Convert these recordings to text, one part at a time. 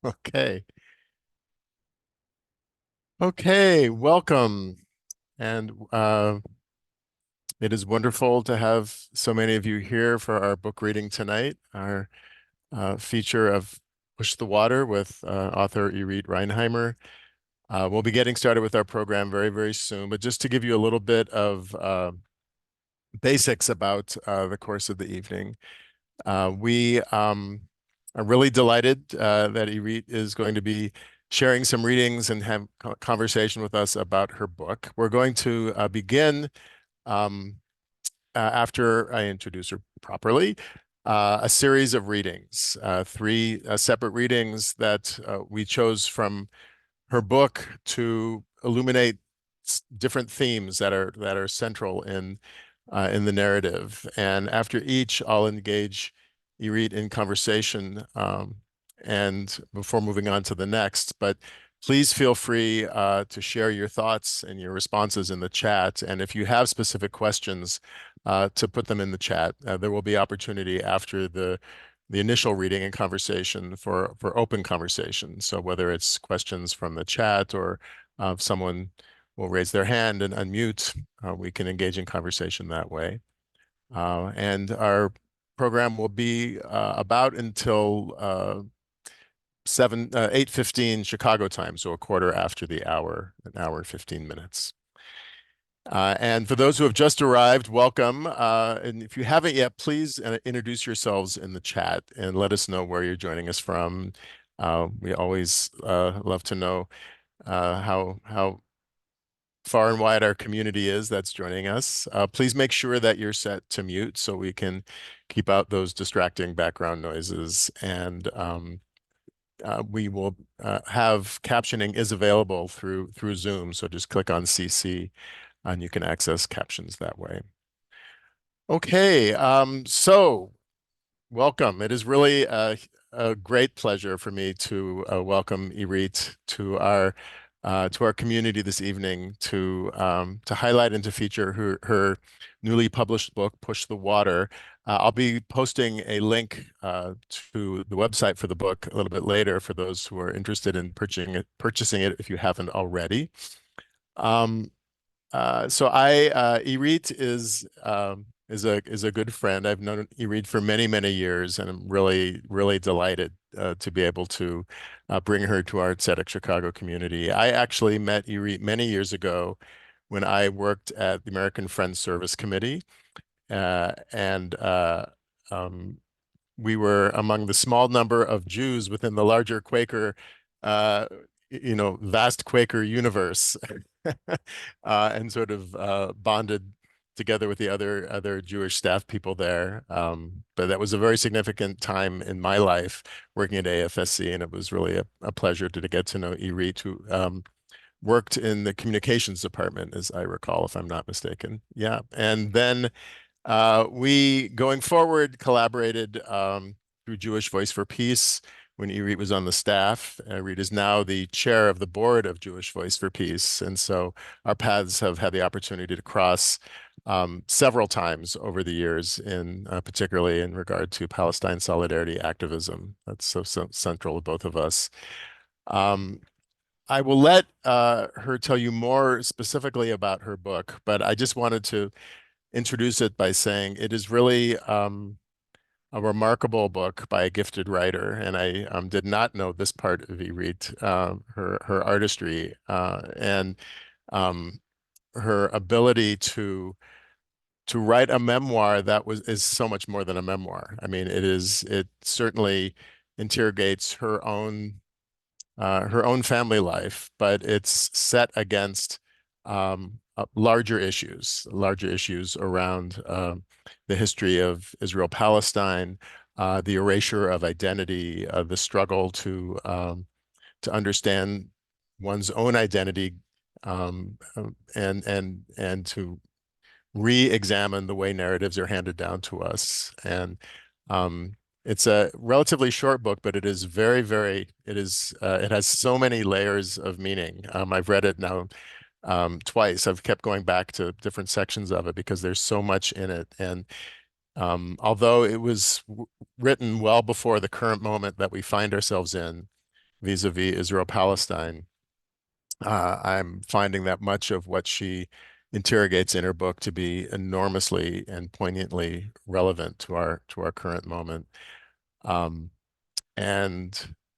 Okay. Okay, welcome. And it is wonderful to have so many of you here for our book reading tonight, our feature of Push the Water with author Irit Reinheimer. We'll be getting started with our program very, very soon, but just to give you a little bit of basics about the course of the evening. We are really delighted that Irit is going to be sharing some readings and have conversation with us about her book. We're going to begin um, after I introduce her properly, a series of readings, three separate readings that we chose from her book to illuminate different themes that are central in the narrative. And after each, I'll engage Irit in conversation, and before moving on to the next. But please feel free to share your thoughts and your responses in the chat. And if you have specific questions, to put them in the chat. There will be opportunity after the initial reading and conversation for open conversation. So whether it's questions from the chat or someone will raise their hand and unmute, we can engage in conversation that way. And our program will be about until 8:15 Chicago time, so a quarter after the hour, an hour and 15 minutes. And for those who have just arrived, welcome. And if you haven't yet, please introduce yourselves in the chat and let us know where you're joining us from. We always love to know how far and wide our community is that's joining us. Please make sure that you're set to mute so we can keep out those distracting background noises. And we will have captioning is available through Zoom. So just click on CC and you can access captions that way. Okay, so welcome. It is really a great pleasure for me to welcome Irit to our community this evening to highlight and to feature her newly published book, Push the Water. I'll be posting a link to the website for the book a little bit later for those who are interested in purchasing it if you haven't already. Um, Irit is a good friend. I've known Irit for many, many years, and I'm really, really delighted to be able to bring her to our tzedek Chicago community. I actually met Irit many years ago when I worked at the American Friends Service Committee, and um, we were among the small number of Jews within the larger Quaker, uh, vast Quaker universe, and sort of bonded together with the other Jewish staff people there. But that was a very significant time in my life working at AFSC, and it was really a pleasure to get to know Irit, who worked in the communications department, as I recall, if I'm not mistaken. Yeah, and then we, going forward, collaborated through Jewish Voice for Peace when Irit was on the staff. Irit is now the chair of the board of Jewish Voice for Peace. And so our paths have had the opportunity to cross several times over the years, particularly in regard to Palestine solidarity activism. That's so central to both of us. Um, I will let her tell you more specifically about her book, but I just wanted to introduce it by saying it is really a remarkable book by a gifted writer, and I did not know this part of Irit, her artistry and um, her ability to write a memoir that is so much more than a memoir. I mean, it certainly interrogates her own family life, but it's set against larger issues around the history of Israel-Palestine, the erasure of identity, the struggle to understand one's own identity, and to re-examine the way narratives are handed down to us. And um, it's a relatively short book, but it is it has so many layers of meaning. I've read it now twice. I've kept going back to different sections of it because there's so much in it. And Although it was written well before the current moment that we find ourselves in, vis-a-vis Israel-Palestine, I'm finding that much of what she interrogates in her book to be enormously and poignantly relevant to our current moment. Um, and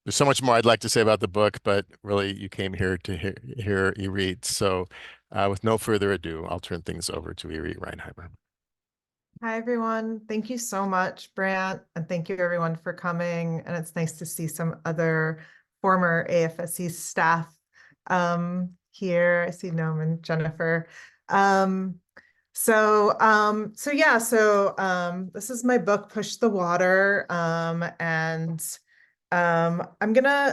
there's so much more I'd like to say about the book, but really you came here to hear Irit. So with no further ado, I'll turn things over to Irit Reinheimer. Hi, everyone. Thank you so much, Brant, and thank you everyone for coming. And it's nice to see some other former AFSC staff here. I see Noam and Jennifer. This is my book, Push the Water.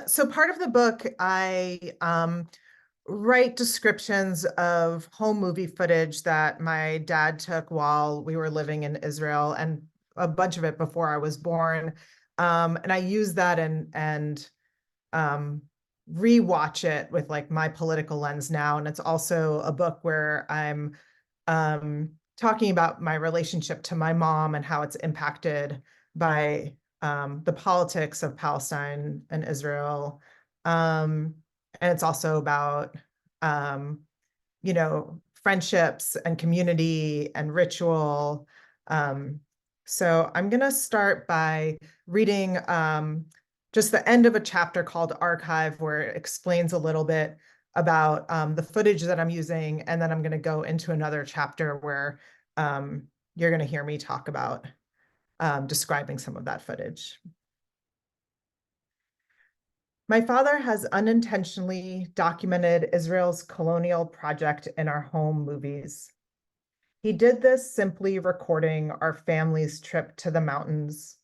So part of the book, I write descriptions of home movie footage that my dad took while we were living in Israel, and a bunch of it before I was born. And I use that and rewatch it with like my political lens now. And it's also a book where I'm talking about my relationship to my mom and how it's impacted by the politics of Palestine and Israel. And it's also about, um, friendships and community and ritual. So I'm going to start by reading just the end of a chapter called Archive, where it explains a little bit about the footage that I'm using. And then I'm going to go into another chapter where you're going to hear me talk about describing some of that footage. My father has unintentionally documented Israel's colonial project in our home movies. He did this simply recording our family's trip to the mountains,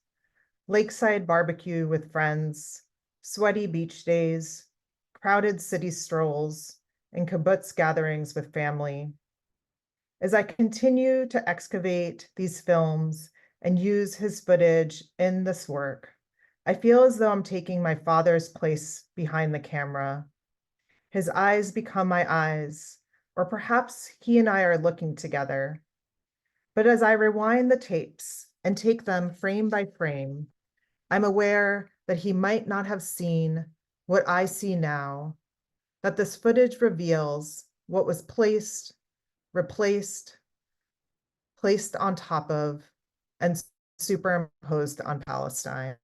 lakeside barbecue with friends, sweaty beach days, crowded city strolls, and kibbutz gatherings with family. As I continue to excavate these films and use his footage in this work, I feel as though I'm taking my father's place behind the camera. His eyes become my eyes, or perhaps he and I are looking together. But as I rewind the tapes and take them frame by frame, I'm aware that he might not have seen what I see now, that this footage reveals what was placed, replaced, placed on top of, and superimposed on Palestine.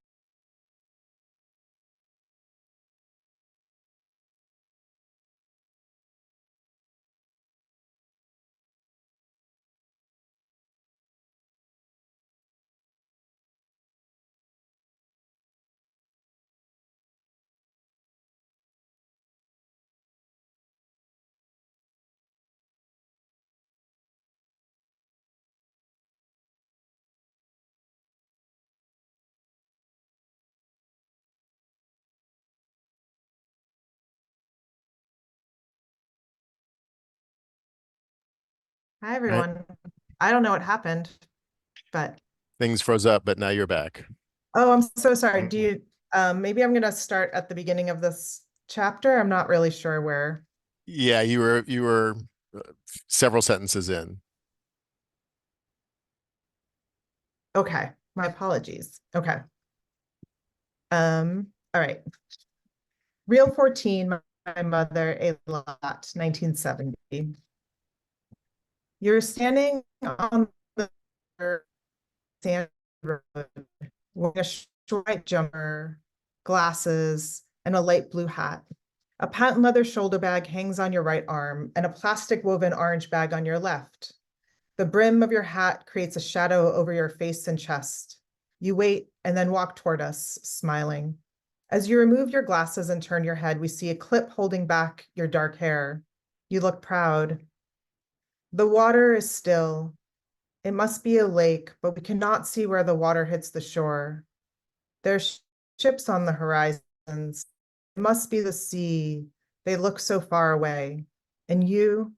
Hi, Right? everyone. I don't know what happened, but Things froze up, but now you're back. oh, I'm so sorry. Mm. Maybe I'm going to start at the beginning of this chapter. I'm not really sure where. Yeah, you were uh, several sentences in. Okay, my apologies. Okay. All right. Reel 14, my mother, a lot, 1970. You're standing on the sand road wearing a short jumper, glasses, and a light blue hat. A patent leather shoulder bag hangs on your right arm and a plastic woven orange bag on your left. The brim of your hat creates a shadow over your face and chest. You wait and then walk toward us, smiling. As you remove your glasses and turn your head, we see a clip holding back your dark hair. You look proud. The water is still. It must be a lake, but we cannot see where the water hits the shore. There's ships on the horizons. It must be the sea. They look so far away. And you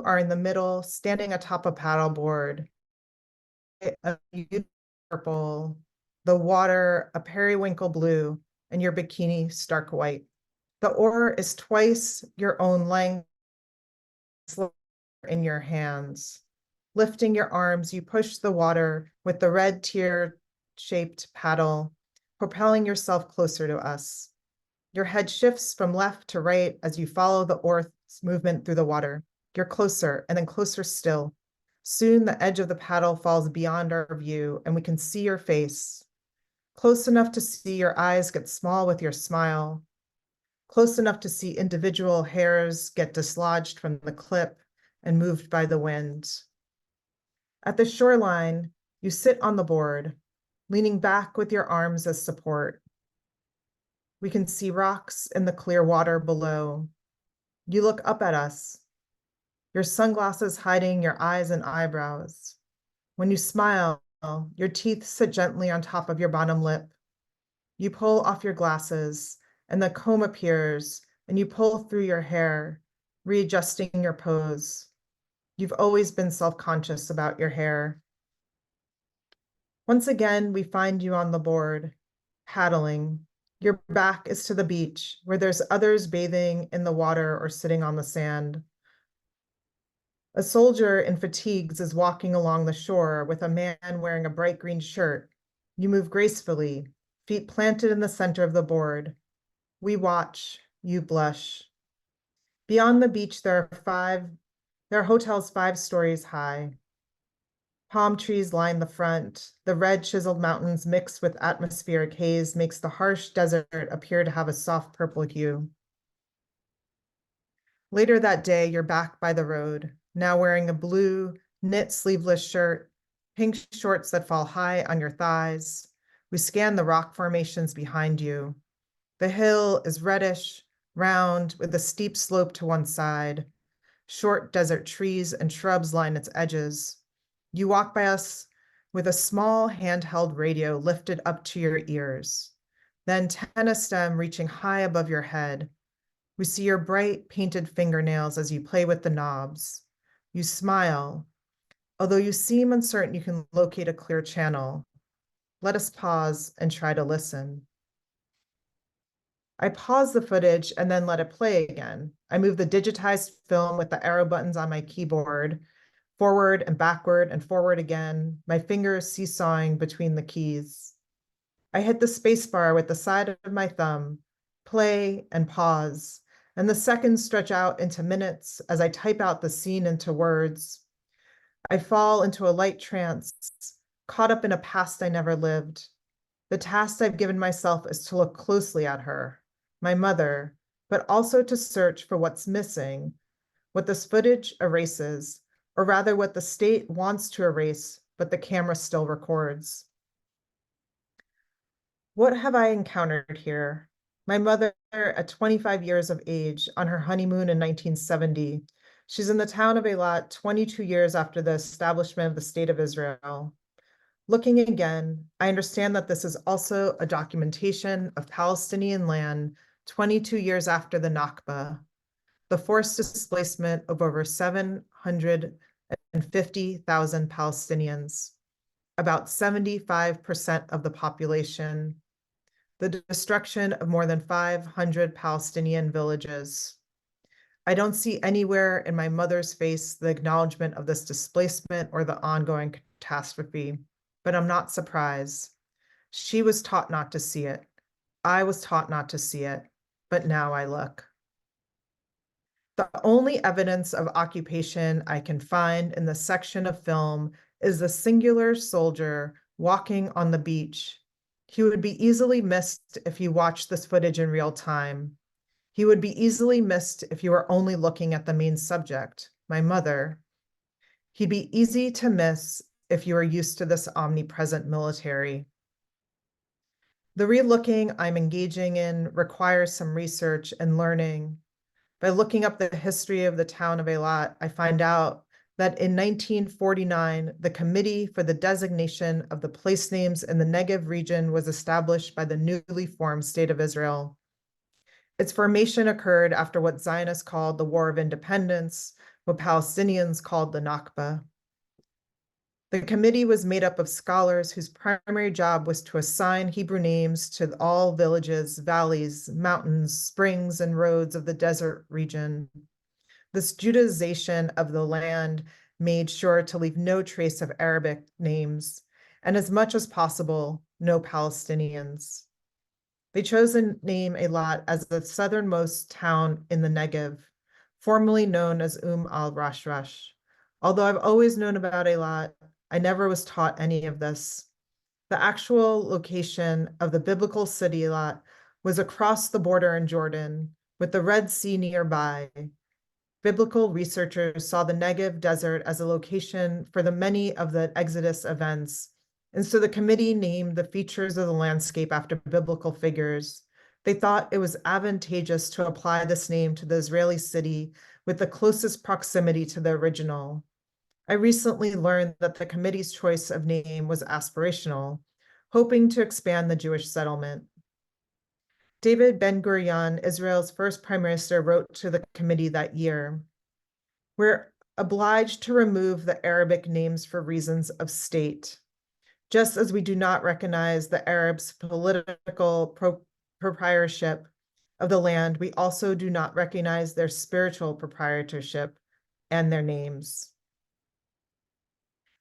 are in the middle, standing atop a paddleboard, a purple, the water a periwinkle blue, and your bikini stark white. The oar is twice your own length in your hands. Lifting your arms, you push the water with the red tear-shaped paddle, propelling yourself closer to us. Your head shifts from left to right as you follow the oar's movement through the water. You're closer and then closer still. Soon the edge of the paddle falls beyond our view and we can see your face. Close enough to see your eyes get small with your smile. Close enough to see individual hairs get dislodged from the clip and moved by the wind. At the shoreline, you sit on the board, leaning back with your arms as support. We can see rocks in the clear water below. You look up at us, your sunglasses hiding your eyes and eyebrows. When you smile, your teeth sit gently on top of your bottom lip. You pull off your glasses, and the comb appears, and you pull through your hair, readjusting your pose. You've always been self-conscious about your hair. Once again, we find you on the board, paddling. Your back is to the beach, where there's others bathing in the water or sitting on the sand. A soldier in fatigues is walking along the shore with a man wearing a bright green shirt. You move gracefully, feet planted in the center of the board. We watch, you blush. Beyond the beach, there are hotels 5 stories high. Palm trees line the front. The red chiseled mountains mixed with atmospheric haze makes the harsh desert appear to have a soft purple hue. Later that day, you're back by the road, now wearing a blue knit sleeveless shirt, pink shorts that fall high on your thighs. We scan the rock formations behind you. The hill is reddish, round, with a steep slope to one side. Short desert trees and shrubs line its edges. You walk by us with a small handheld radio lifted up to your ears, the antenna stem reaching high above your head. We see your bright painted fingernails as you play with the knobs. You smile. Although you seem uncertain you can locate a clear channel. Let us pause and try to listen. I pause the footage and then let it play again. I move the digitized film with the arrow buttons on my keyboard, forward and forward again, my fingers seesawing between the keys. I hit the spacebar with the side of my thumb, play and pause, and the seconds stretch out into minutes as I type out the scene into words. I fall into a light trance, caught up in a past I never lived. The task I've given myself is to look closely at her, my mother, but also to search for what's missing, what this footage erases, or rather what the state wants to erase, but the camera still records. What have I encountered here? My mother, at 25 years of age, on her honeymoon in 1970. She's in the town of Eilat 22 years after the establishment of the State of Israel. Looking again, I understand that this is also a documentation of Palestinian land 22 years after the Nakba, the forced displacement of over 750,000 Palestinians, about 75% of the population, the destruction of more than 500 Palestinian villages. I don't see anywhere in my mother's face the acknowledgement of this displacement or the ongoing catastrophe, but I'm not surprised. She was taught not to see it. I was taught not to see it, but now I look. The only evidence of occupation I can find in the section of film is the singular soldier walking on the beach. He would be easily missed if you watched this footage in real time. He would be easily missed if you were only looking at the main subject, my mother. He'd be easy to miss if you were used to this omnipresent military. The relooking I'm engaging in requires some research and learning. By looking up the history of the town of Eilat, I find out that in 1949, the Committee for the Designation of the Place Names in the Negev region was established by the newly formed State of Israel. Its formation occurred after what Zionists called the War of Independence, what Palestinians called the Nakba. The committee was made up of scholars whose primary job was to assign Hebrew names to all villages, valleys, mountains, springs, and roads of the desert region. This Judaization of the land made sure to leave no trace of Arabic names, and as much as possible, no Palestinians. They chose to name Eilat as the southernmost town in the Negev, formerly known as al-Rashrash. Although I've always known about Eilat, I never was taught any of this. The actual location of the biblical city Eilat was across the border in Jordan, with the Red Sea nearby. Biblical researchers saw the Negev desert as a location for the many of the Exodus events, and so the committee named the features of the landscape after biblical figures. They thought it was advantageous to apply this name to the Israeli city with the closest proximity to the original. I recently learned that the committee's choice of name was aspirational, hoping to expand the Jewish settlement. David Ben-Gurion, Israel's first prime minister, wrote to the committee that year, "We're obliged to remove the Arabic names for reasons of state, just as we do not recognize the Arabs' political proprietorship of the land, we also do not recognize their spiritual proprietorship and their names."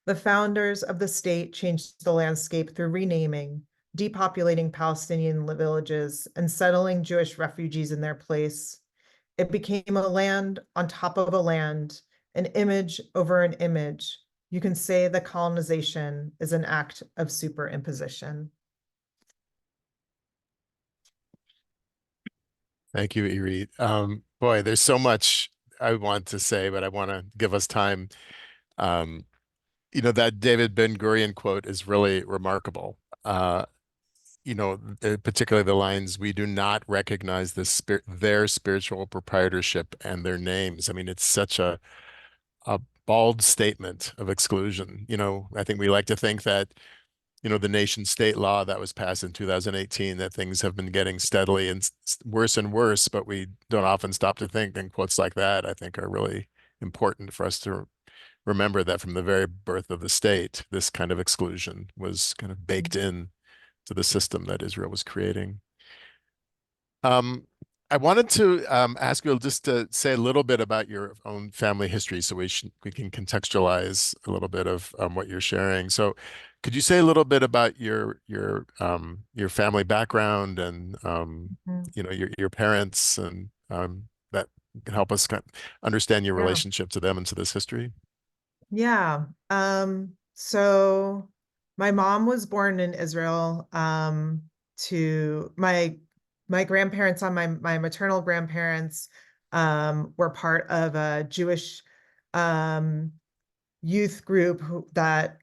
The founders of the state changed the landscape through renaming, depopulating Palestinian villages, and settling Jewish refugees in their place. It became a land on top of a land, an image over an image. You can say the colonization is an act of superimposition. Thank you, Irit. Boy, there's so much I want to say, but I want to give us time. Um, that David Ben-Gurion quote is really remarkable. Particularly the lines, "We do not recognize their spiritual proprietorship and their names." I mean, it's such a bald statement of exclusion. I think we like to think that, the nation state law that was passed in 2018, that things have been getting steadily and worse, but we don't often stop to think, and quotes like that, I think, are really important for us to remember that from the very birth of the state, this kind of exclusion was kind of baked in to the system that Israel was creating. Um, I wanted to ask you just to say a little bit about your own family history, so we can contextualize a little bit of what you're sharing. So, could you say a little bit about your family background and Mhm. your parents, and that can help us understand your Yeah. relationship to them and to this history? Yeah. So my mom was born in Israel, to my grandparents on my maternal grandparents, were part of a Jewish, um, youth group that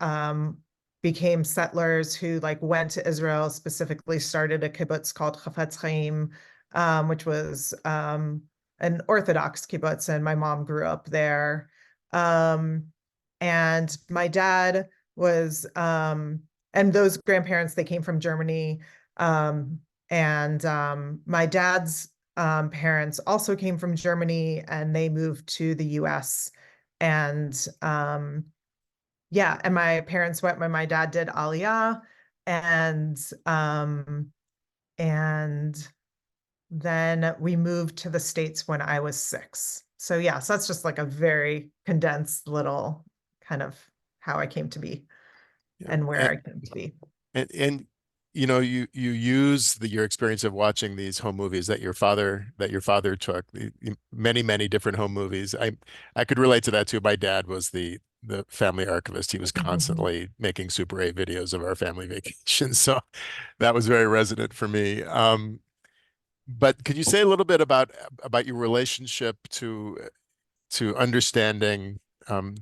became settlers who like went to Israel, specifically started a kibbutz called Chafetz Chaim, which was an Orthodox kibbutz, and my mom grew up there. Um, and my dad was, and those grandparents, they came from Germany. And my dad's parents also came from Germany, and they moved to the US. And yeah, and my parents went when my dad did Aliyah, and and then we moved to the States when I was 6. So yeah, so that's just like a very condensed little kind of how I came to be Yeah. and where I came to be. And you use your experience of watching these home movies that your father took, many different home movies. I could relate to that too. My dad was the family archivist. He was Mhm. constantly making Super 8 videos of our family vacations, so that was very resonant for me. But could you say a little bit about your relationship to understanding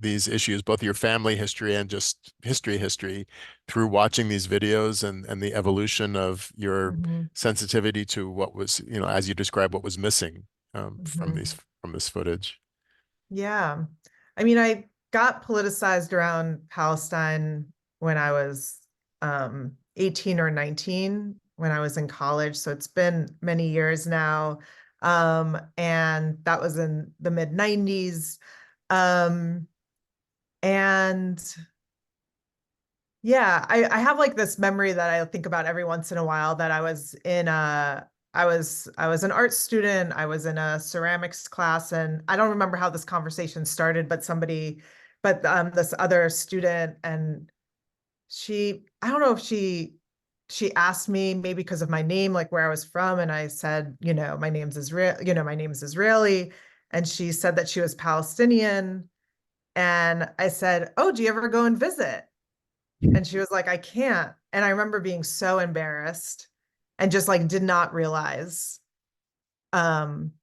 these issues, both your family history and just history, through watching these videos and the evolution of your Mhm. sensitivity to what was, as you described, what was missing Mhm. from this footage. Yeah. I mean, I got politicized around Palestine when I was 18 or 19 when I was in college. So it's been many years now. And that was in the mid 90s. Um, and yeah, I have like this memory that I think about every once in a while that I was an art student. I was in a ceramics class, and I don't remember how this conversation started, but somebody but this other student, and I don't know if she asked me maybe because of my name, like where I was from, and I said, my name's Israel, my name is Israeli, and she said that she was Palestinian, and I said, "Oh, do you ever go and visit?" And she was like, "I can't." And I remember being so embarrassed and just like did not realize um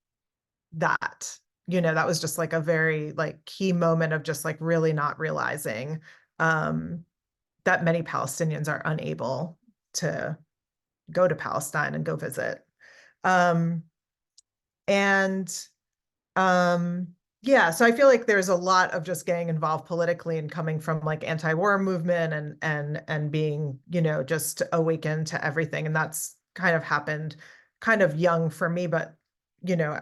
that, that was just like a very like key moment of just like really not realizing um that many Palestinians are unable to go to Palestine and go visit. Um, and um, yeah, so I feel like there's a lot of just getting involved politically and coming from like anti-war movement and being, just awakened to everything. And that's kind of happened kind of young for me, but you know,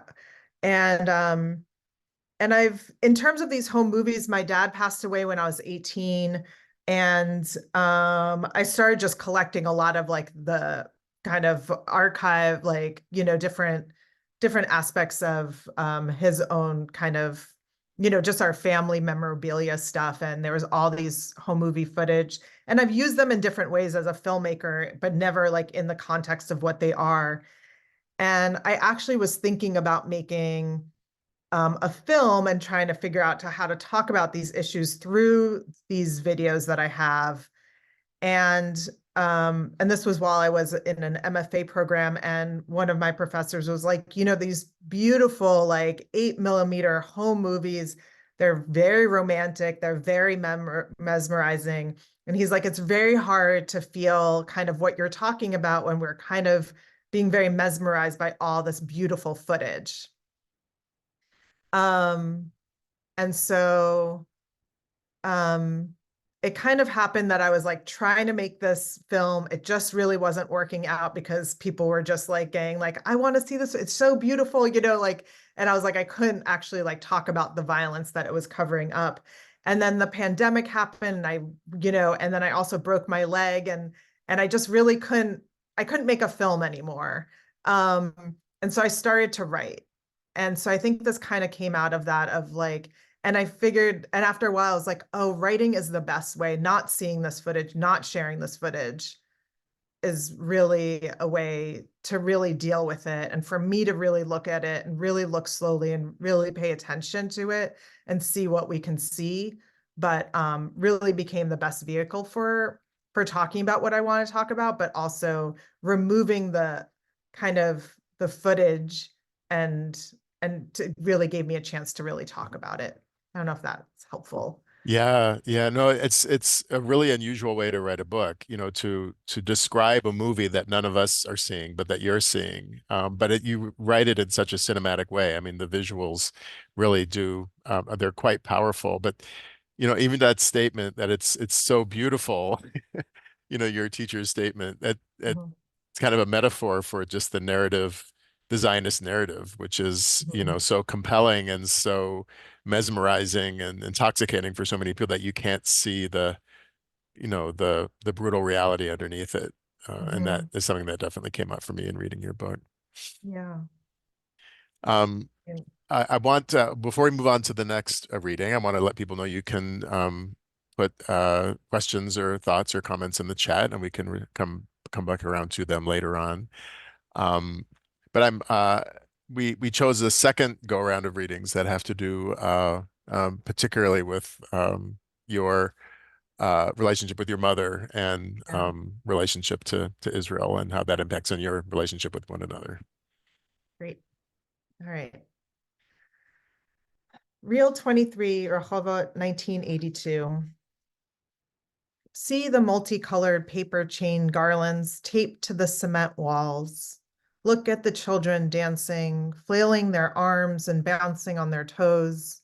and in terms of these home movies, my dad passed away when I was 18. And I started just collecting a lot of like the kind of archive, like, different aspects of his own kind of, just our family memorabilia stuff. And there was all these home movie footage. And I've used them in different ways as a filmmaker, but never like in the context of what they are. And I actually was thinking about making a film and trying to figure out how to talk about these issues through these videos that I have. And this was while I was in an MFA program, and one of my professors was like, these beautiful like 8 millimeter home movies, they're very romantic, they're very mesmerizing. And he's like, it's very hard to feel kind of what you're talking about when we're kind of being very mesmerized by all this beautiful footage. Um, and so um, it kind of happened that I was like trying to make this film. It just really wasn't working out because people were just like getting like, I want to see this. It's so beautiful, like, and I was like, I couldn't actually like talk about the violence that it was covering up. And then the pandemic happened, and and then I also broke my leg, and I just really I couldn't make a film anymore. And so I started to write. And so I think this kind of came out of that of like, and I figured, and after a while, I was like, oh, writing is the best way. Not seeing this footage, not sharing this footage is really a way to really deal with it. And for me to really look at it and really look slowly and really pay attention to it and see what we can see. But really became the best vehicle for talking about what I want to talk about, but also removing the kind of the footage and really gave me a chance to really talk about it. I don't know if that's helpful. Yeah, yeah, no, it's a really unusual way to write a book, to describe a movie that none of us are seeing, but that you're seeing. But you write it in such a cinematic way. I mean, the visuals really do, they're quite powerful. But even that statement that it's so beautiful, your teacher's statement that Mhm. it's kind of a metaphor for just the Zionist narrative, which is, Mhm. so compelling and so mesmerizing and intoxicating for so many people that you can't see the brutal reality underneath it. And that Mhm. is something that definitely came up for me in reading your book. Yeah. Um, And- I want before we move on to the next reading, I want to let people know you can put questions or thoughts or comments in the chat, and we can come back around to them later on. Um, but we chose a second go around of readings that have to do particularly with your relationship with your mother and Yeah. relationship to Israel and how that impacts on your relationship with one another. Great. All right. Reel 23, Rehovot, 1982. See the multicolored paper chain garlands taped to the cement walls. Look at the children dancing, flailing their arms and bouncing on their toes,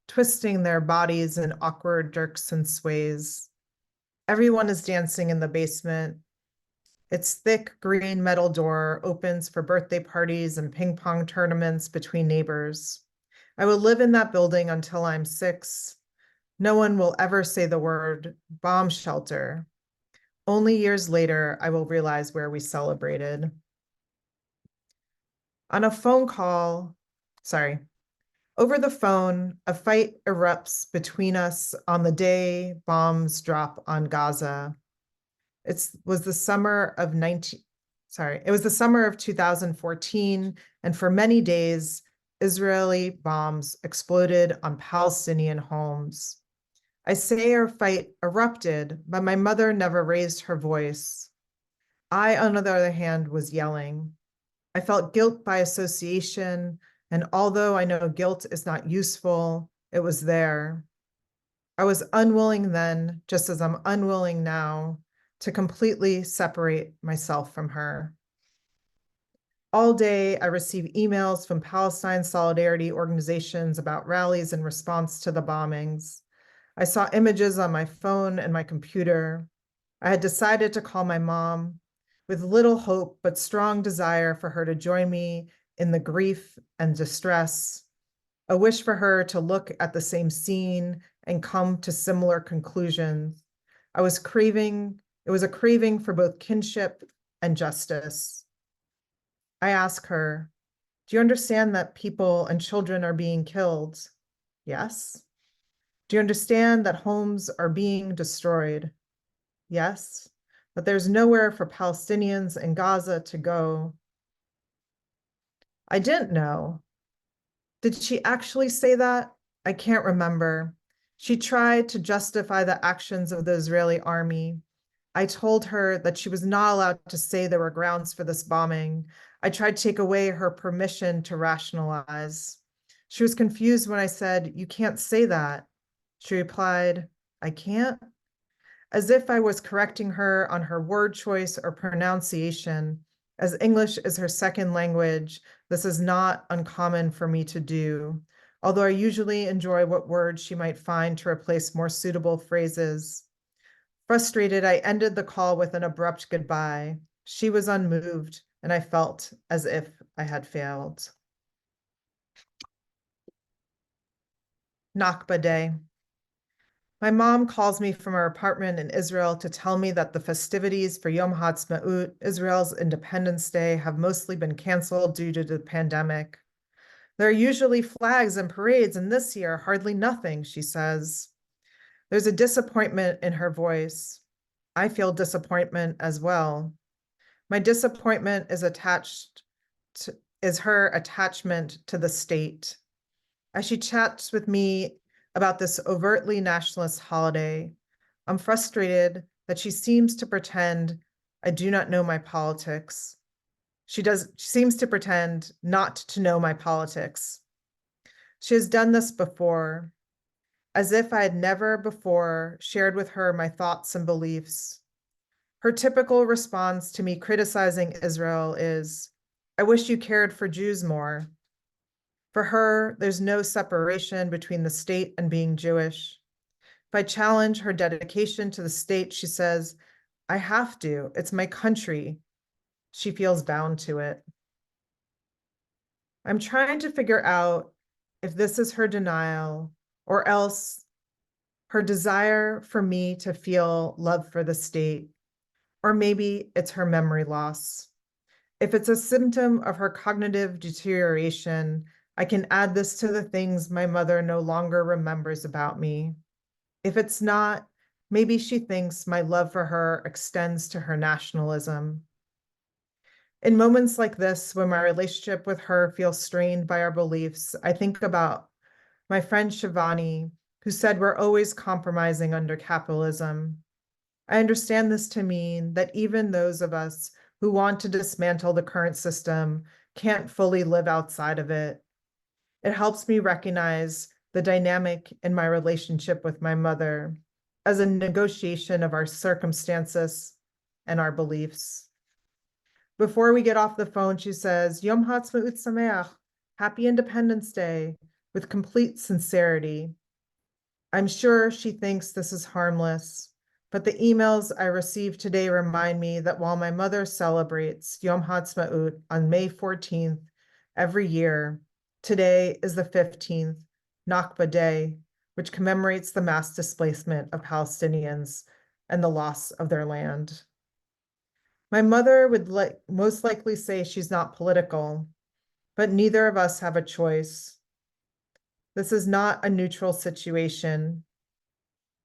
twisting their bodies in awkward jerks and sways. Everyone is dancing in the basement. Its thick green metal door opens for birthday parties and ping pong tournaments between neighbors. I will live in that building until I'm 6. No one will ever say the word bomb shelter. Only years later, I will realize where we celebrated. On a phone call, sorry, Over the phone, a fight erupts between us on the day bombs drop on Gaza. Was the summer of 19 sorry, it was the summer of 2014, and for many days, Israeli bombs exploded on Palestinian homes. I say our fight erupted, but my mother never raised her voice. I, on the other hand, was yelling. I felt guilt by association, and although I know guilt is not useful, it was there. I was unwilling then, just as I'm unwilling now, to completely separate myself from her. All day, I receive emails from Palestine solidarity organizations about rallies in response to the bombings. I saw images on my phone and my computer. I had decided to call my mom with little hope but strong desire for her to join me in the grief and distress, a wish for her to look at the same scene and come to similar conclusions. I was craving, it was a craving for both kinship and justice. I ask her, do you understand that people and children are being killed? Yes. Do you understand that homes are being destroyed? Yes. But there's nowhere for Palestinians in Gaza to go. I didn't know. Did she actually say that? I can't remember. She tried to justify the actions of the Israeli army. I told her that she was not allowed to say there were grounds for this bombing. I tried to take away her permission to rationalize. She was confused when I said, "You can't say that." She replied, "I can't?" As if I was correcting her on her word choice or pronunciation. As English is her second language, this is not uncommon for me to do, although I usually enjoy what words she might find to replace more suitable phrases. Frustrated, I ended the call with an abrupt goodbye. She was unmoved, and I felt as if I had failed. Nakba Day. My mom calls me from her apartment in Israel to tell me that the festivities for Yom Ha'atzmaut, Israel's Independence Day, have mostly been canceled due to the pandemic. There are usually flags and parades, and this year, hardly nothing, she says. There's a disappointment in her voice. I feel disappointment as well. My disappointment is her attachment to the state. As she chats with me about this overtly nationalist holiday, I'm frustrated that she seems to pretend I do not know my politics. She seems to pretend not to know my politics. She has done this before, as if I had never before shared with her my thoughts and beliefs. Her typical response to me criticizing Israel is, "I wish you cared for Jews more." For her, there's no separation between the state and being Jewish. If I challenge her dedication to the state, she says, "I have to. It's my country." She feels bound to it. I'm trying to figure out if this is her denial or else her desire for me to feel love for the state, or maybe it's her memory loss. If it's a symptom of her cognitive deterioration, I can add this to the things my mother no longer remembers about me. If it's not, maybe she thinks my love for her extends to her nationalism. In moments like this, when my relationship with her feels strained by our beliefs, I think about my friend Shivani, who said we're always compromising under capitalism. I understand this to mean that even those of us who want to dismantle the current system can't fully live outside of it. It helps me recognize the dynamic in my relationship with my mother as a negotiation of our circumstances and our beliefs. Before we get off the phone, she says, Yom Ha'atzmaut Sameach, Happy Independence Day, with complete sincerity. I'm sure she thinks this is harmless, but the emails I received today remind me that while my mother celebrates Yom Ha'atzmaut on May 14th every year, today is the 15th, Nakba Day, which commemorates the mass displacement of Palestinians and the loss of their land. My mother would most likely say she's not political, but neither of us have a choice. This is not a neutral situation.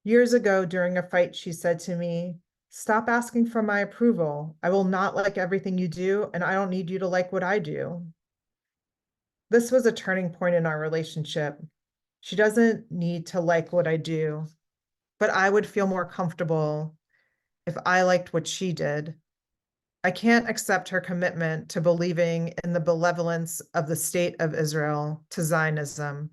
Years ago, during a fight, she said to me, "Stop asking for my approval. I will not like everything you do, and I don't need you to like what I do." This was a turning point in our relationship. She doesn't need to like what I do, but I would feel more comfortable if I liked what she did. I can't accept her commitment to believing in the benevolence of the state of Israel to Zionism.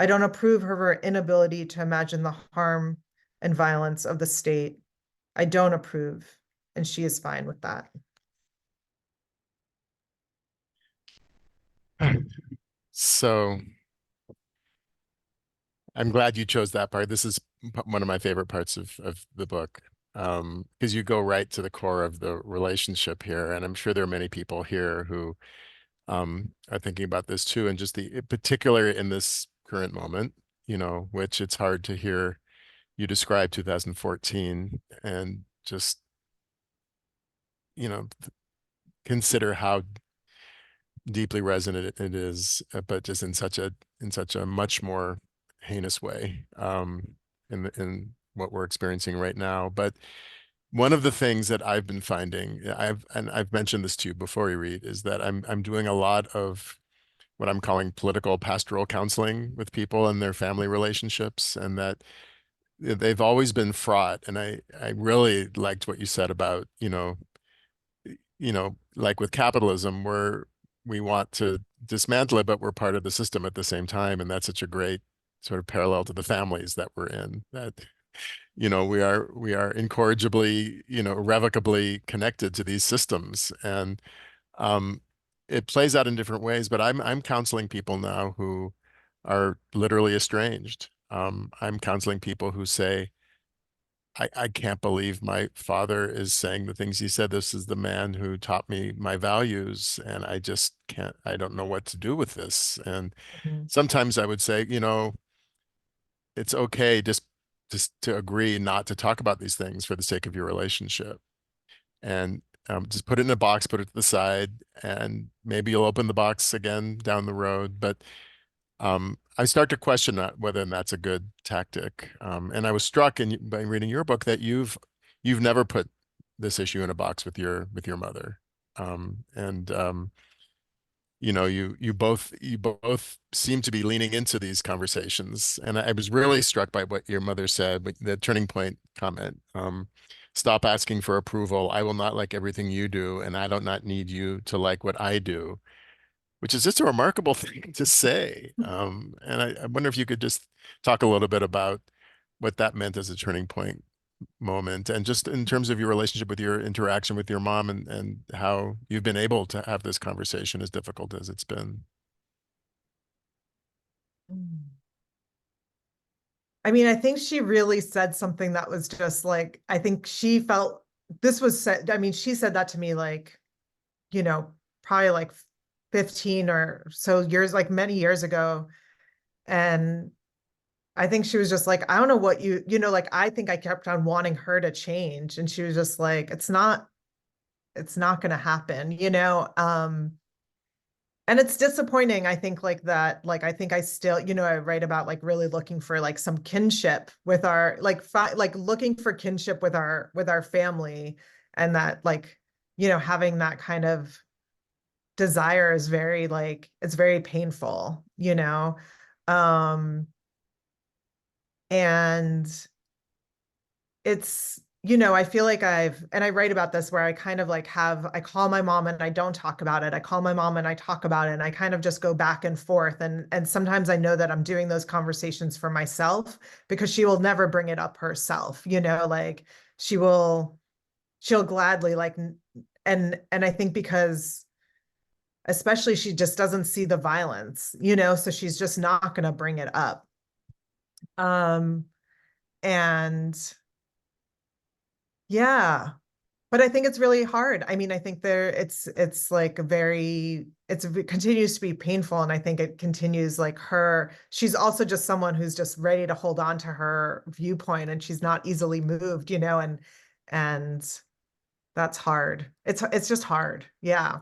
I don't approve of her inability to imagine the harm and violence of the state. I don't approve, and she is fine with that. So I'm glad you chose that part. This is one of my favorite parts of the book, because you go right to the core of the relationship here. And I'm sure there are many people here who are thinking about this too, and just the in particular in this current moment, which it's hard to hear you describe 2014 and just, consider how deeply resonant it is, but just in such a much more heinous way, in what we're experiencing right now. But one of the things that I've been finding, I've mentioned this to you before, you read, is that I'm doing a lot of what I'm calling political pastoral counseling with people and their family relationships, and that they've always been fraught. And I really liked what you said about, like with capitalism, where we want to dismantle it, but we're part of the system at the same time. And that's such a great sort of parallel to the families that we're in, that, we are incorrigibly, irrevocably connected to these systems. And um, it plays out in different ways, but I'm counseling people now who are literally estranged. I'm counseling people who say, I can't believe my father is saying the things he said. This is the man who taught me my values, and I just can't, I don't know what to do with this. And Mhm. sometimes I would say, it's okay just to agree not to talk about these things for the sake of your relationship. And just put it in a box, put it to the side, and maybe you'll open the box again down the road. But I start to question that whether that's a good tactic. And I was struck by reading your book that you've never put this issue in a box with your mother. And you both seem to be leaning into these conversations. And I was really struck by what your mother said, the turning point comment. Stop asking for approval. I will not like everything you do, and I do not need you to like what I do, which is just a remarkable thing to say. And I wonder if you could just talk a little bit about what that meant as a turning point moment, and just in terms of your relationship with your interaction with your mom, and how you've been able to have this conversation as difficult as it's been. I mean, I think she really said something that was just like, I think she felt this was said. I mean, she said that to me like, you know, probably like 15 or so years, like many years ago. And I think she was just like, I don't know what like, I think I kept on wanting her to change. And she was just like, it's not going to happen, you know? And it's disappointing, I think, like that, like, I think I still, I write about like really looking for like some kinship with our, like, like looking for kinship with our family. And that, like, having that kind of desire is very, like, it's very painful, Um, and it's I feel like and I write about this where I kind of like I call my mom and I don't talk about it, I call my mom and I talk about it, and I kind of just go back and forth, and sometimes I know that I'm doing those conversations for myself because she will never bring it up herself, like she'll gladly, like, and I think because especially she just doesn't see the violence, so she's just not going to bring it up. um and yeah, but I think it's really hard. I mean, I think it's like it continues to be painful. And I think it continues, like, she's also just someone who's just ready to hold on to her viewpoint, and she's not easily moved, and that's hard. It's just hard. Yeah.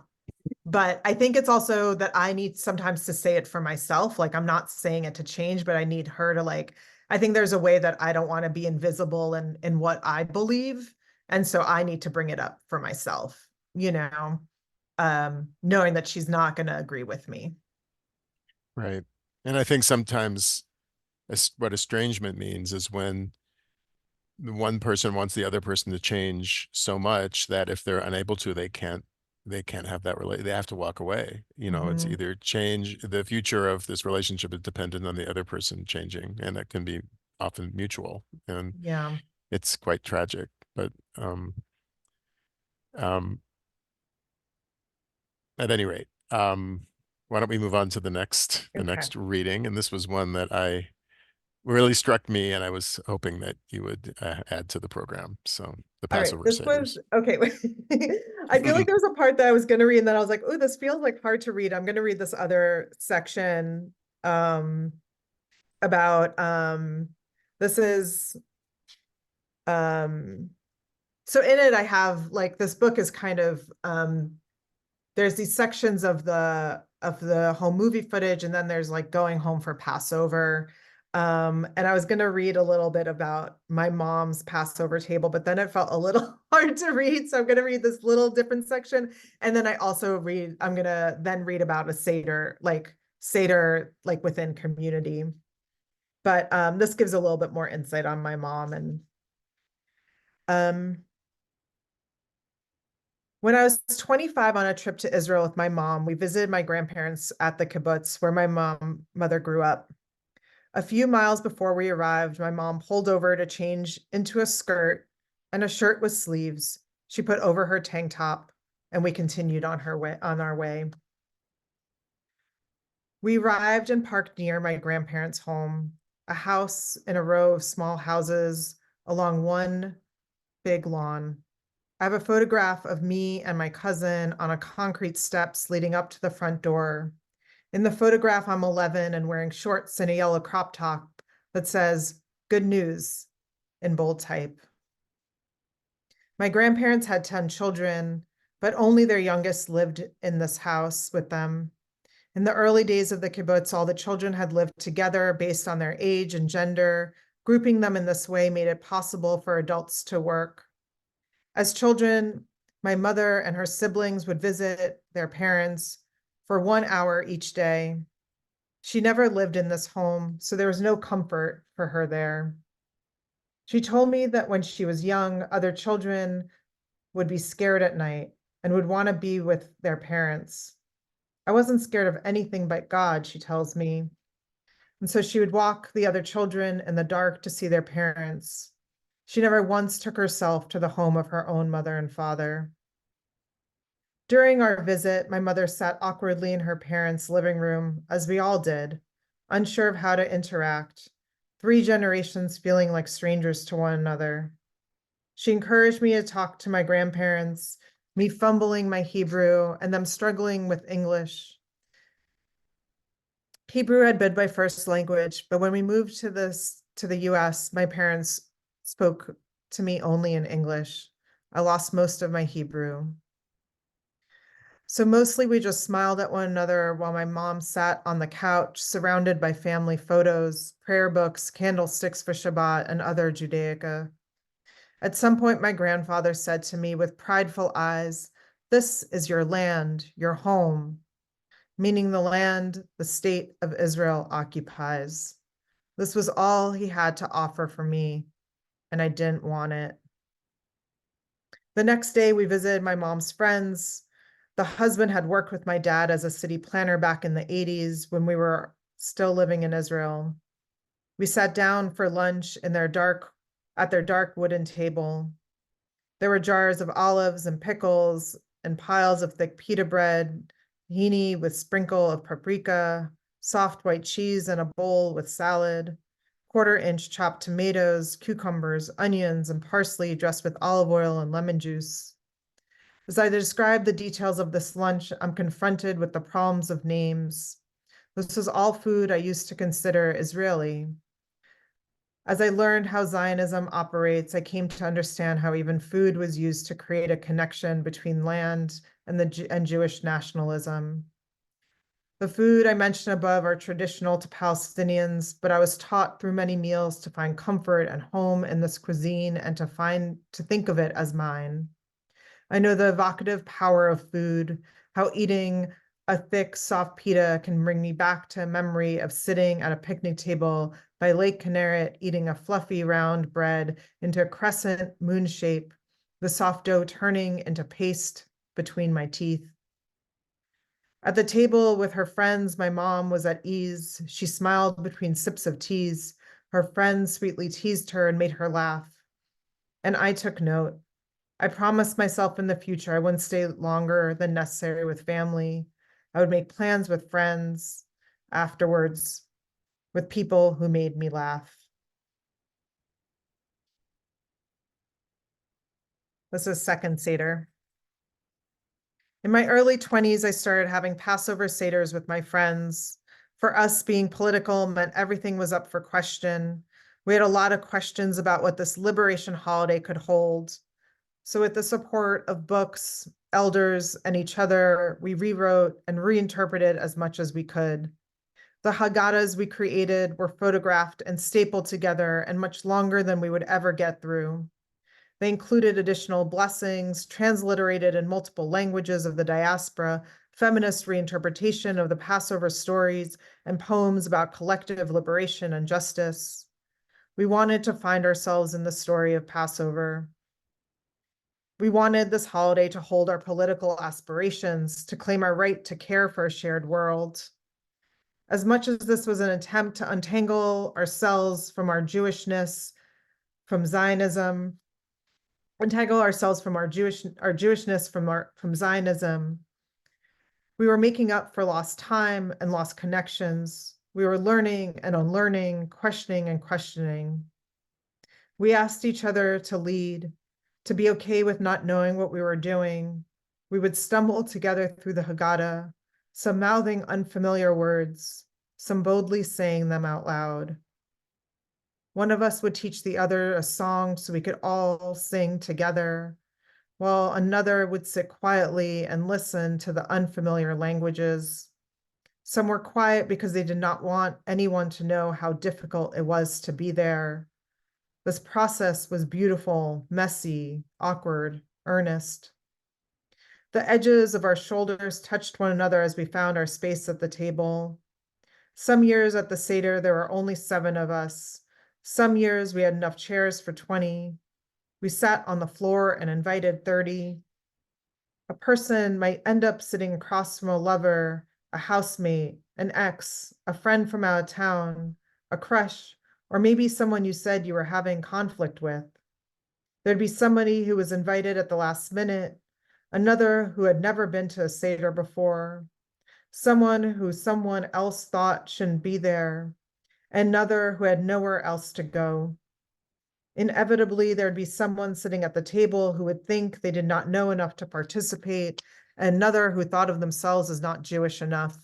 But I think it's also that I need sometimes to say it for myself. Like I'm not saying it to change, but I need her to like, I think there's a way that I don't want to be invisible in what I believe. And so I need to bring it up for myself, knowing that she's not going to agree with me. Right. And I think sometimes what estrangement means is when the one person wants the other person to change so much that if they're unable to, they can't have that relate. They have to walk away. It's Mhm. either change the future of this relationship is dependent on the other person changing, and that can be often mutual, and Yeah. it's quite tragic. But um, at any rate, why don't we move on to the Okay. next reading? And this was one that I really struck me, and I was hoping that you would add to the program. So, the All right. Passover This was Satyrs. okay. I feel like there was a part that I was going to read, and then I was like, "Oh, this feels like hard to read." I'm going to read this other section um, about this is um, so in it I have like this book is kind of there's these sections of the home movie footage, and then there's like going home for Passover. And I was going to read a little bit about my mom's Passover table, but then it felt a little hard to read. So I'm going to read this little different section. And then I'm going to then read about a Seder, like within community. But this gives a little bit more insight on my mom. And um, when I was 25 on a trip to Israel with my mom, we visited my grandparents at the kibbutz where my mother grew up. A few miles before we arrived, my mom pulled over to change into a skirt and a shirt with sleeves. She put over her tank top, and we continued on our way. We arrived and parked near my grandparents' home, a house in a row of small houses along one big lawn. I have a photograph of me and my cousin on a concrete steps leading up to the front door. In the photograph, I'm 11 and wearing shorts and a yellow crop top that says, "Good news," in bold type. My grandparents had 10 children, but only their youngest lived in this house with them. In the early days of the kibbutz, all the children had lived together based on their age and gender. Grouping them in this way made it possible for adults to work. As children, my mother and her siblings would visit their parents for 1 hour each day. She never lived in this home, so there was no comfort for her there. She told me that when she was young, other children would be scared at night and would want to be with their parents. I wasn't scared of anything but God, she tells me. And so she would walk the other children in the dark to see their parents. She never once took herself to the home of her own mother and father. During our visit, my mother sat awkwardly in her parents' living room, as we all did, unsure of how to interact, 3 generations feeling like strangers to one another. She encouraged me to talk to my grandparents, me fumbling my Hebrew and them struggling with English. Hebrew had been my first language, but when we moved to the US, my parents spoke to me only in English. I lost most of my Hebrew. So mostly we just smiled at one another while my mom sat on the couch, surrounded by family photos, prayer books, candlesticks for Shabbat, and other Judaica. At some point, my grandfather said to me with prideful eyes, "This is your land, your home," meaning the land the state of Israel occupies. This was all he had to offer for me, and I didn't want it. The next day, we visited my mom's friends. The husband had worked with my dad as a city planner back in the 80s when we were still living in Israel. We sat down for lunch at their dark wooden table. There were jars of olives and pickles and piles of thick pita bread, tahini with sprinkle of paprika, soft white cheese in a bowl with salad, quarter-inch chopped tomatoes, cucumbers, onions, and parsley dressed with olive oil and lemon juice. As I describe the details of this lunch, I'm confronted with the problems of names. This was all food I used to consider Israeli. As I learned how Zionism operates, I came to understand how even food was used to create a connection between land and Jewish nationalism. The food I mentioned above are traditional to Palestinians, but I was taught through many meals to find comfort and home in this cuisine and to think of it as mine. I know the evocative power of food, how eating a thick, soft pita can bring me back to a memory of sitting at a picnic table by Lake Kinneret, eating a fluffy round bread into a crescent moon shape, the soft dough turning into paste between my teeth. At the table with her friends, my mom was at ease. She smiled between sips of teas. Her friends sweetly teased her and made her laugh. And I took note. I promised myself in the future I wouldn't stay longer than necessary with family. I would make plans with friends afterwards, with people who made me laugh. This is second Seder. In my early 20s, I started having Passover Seders with my friends. For us, being political meant everything was up for question. We had a lot of questions about what this liberation holiday could hold. So with the support of books, elders, and each other, we rewrote and reinterpreted as much as we could. The Haggadahs we created were photographed and stapled together and much longer than we would ever get through. They included additional blessings, transliterated in multiple languages of the diaspora, feminist reinterpretation of the Passover stories, and poems about collective liberation and justice. We wanted to find ourselves in the story of Passover. We wanted this holiday to hold our political aspirations, to claim our right to care for a shared world. As much as this was an attempt to untangle ourselves from our Jewishness, from Zionism, untangle ourselves from our Jewishness from Zionism, we were making up for lost time and lost connections. We were learning and unlearning, questioning and questioning. We asked each other to lead, to be okay with not knowing what we were doing. We would stumble together through the Haggadah, some mouthing unfamiliar words, some boldly saying them out loud. One of us would teach the other a song so we could all sing together, while another would sit quietly and listen to the unfamiliar languages. Some were quiet because they did not want anyone to know how difficult it was to be there. This process was beautiful, messy, awkward, earnest. The edges of our shoulders touched one another as we found our space at the table. Some years at the Seder, there were only 7 of us. Some years we had enough chairs for 20. We sat on the floor and invited 30. A person might end up sitting across from a lover, a housemate, an ex, a friend from out of town, a crush, or maybe someone you said you were having conflict with. There'd be somebody who was invited at the last minute, another who had never been to a Seder before, someone who someone else thought shouldn't be there, another who had nowhere else to go. Inevitably, there'd be someone sitting at the table who would think they did not know enough to participate, and another who thought of themselves as not Jewish enough.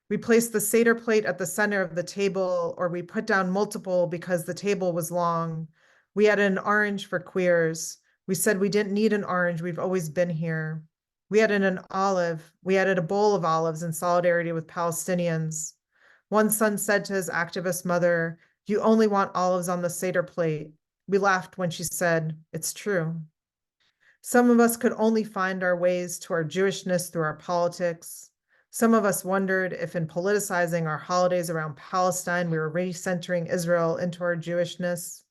We placed the Seder plate at the center of the table, or we put down multiple because the table was long. We had an orange for queers. We said we didn't need an orange, we've always been here. We added an olive. We added a bowl of olives in solidarity with Palestinians. One son said to his activist mother, "You only want olives on the Seder plate." We laughed when she said, "It's true." Some of us could only find our ways to our Jewishness through our politics. Some of us wondered if in politicizing our holidays around Palestine, we were recentering Israel into our Jewishness.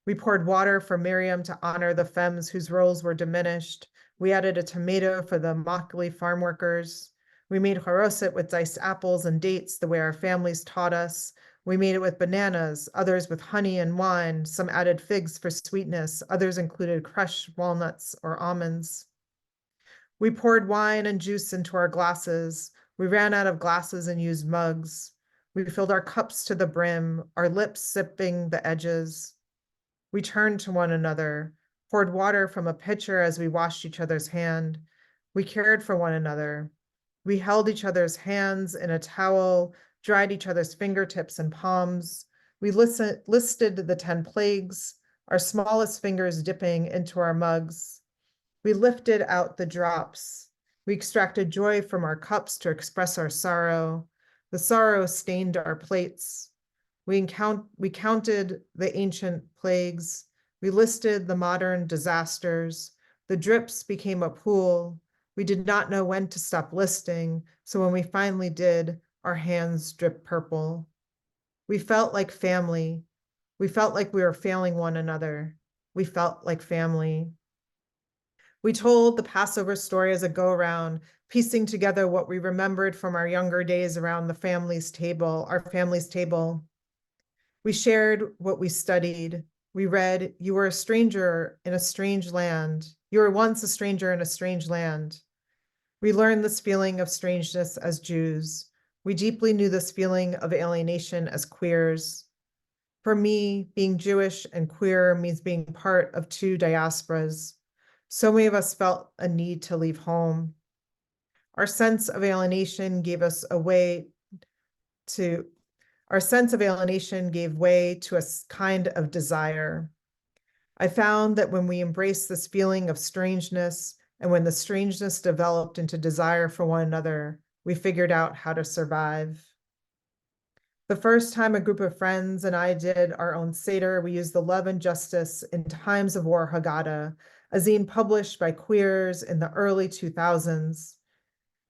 We poured water for Miriam to honor the femmes whose roles were diminished. We added a tomato for the Makli farm workers. We made haroset with diced apples and dates the way our families taught us. We made it with bananas, others with honey and wine. Some added figs for sweetness. Others included crushed walnuts or almonds. We poured wine and juice into our glasses. We ran out of glasses and used mugs. We filled our cups to the brim, our lips sipping the edges. We turned to one another, poured water from a pitcher as we washed each other's hand. We cared for one another. We held each other's hands in a towel, dried each other's fingertips and palms. We listed the 10 plagues, our smallest fingers dipping into our mugs. We lifted out the drops. We extracted joy from our cups to express our sorrow. The sorrow stained our plates. We counted the ancient plagues. We listed the modern disasters. The drips became a pool. We did not know when to stop listing, so when we finally did, our hands dripped purple. We felt like family. We felt like we were failing one another. We felt like family. We told the Passover story as a go around, piecing together what we remembered from our younger days around our family's table. We shared what we studied. We read, "You were a stranger in a strange land. You were once a stranger in a strange land." We learned this feeling of strangeness as Jews. We deeply knew this feeling of alienation as queers. For me, being Jewish and queer means being part of two diasporas. So many of us felt a need to leave home. Our sense of alienation gave us a way to, our sense of alienation gave way to a kind of desire. I found that when we embraced this feeling of strangeness and when the strangeness developed into desire for one another, we figured out how to survive. The first time a group of friends and I did our own Seder, we used the Love and Justice in Times of War Haggadah, a zine published by queers in the early 2000s.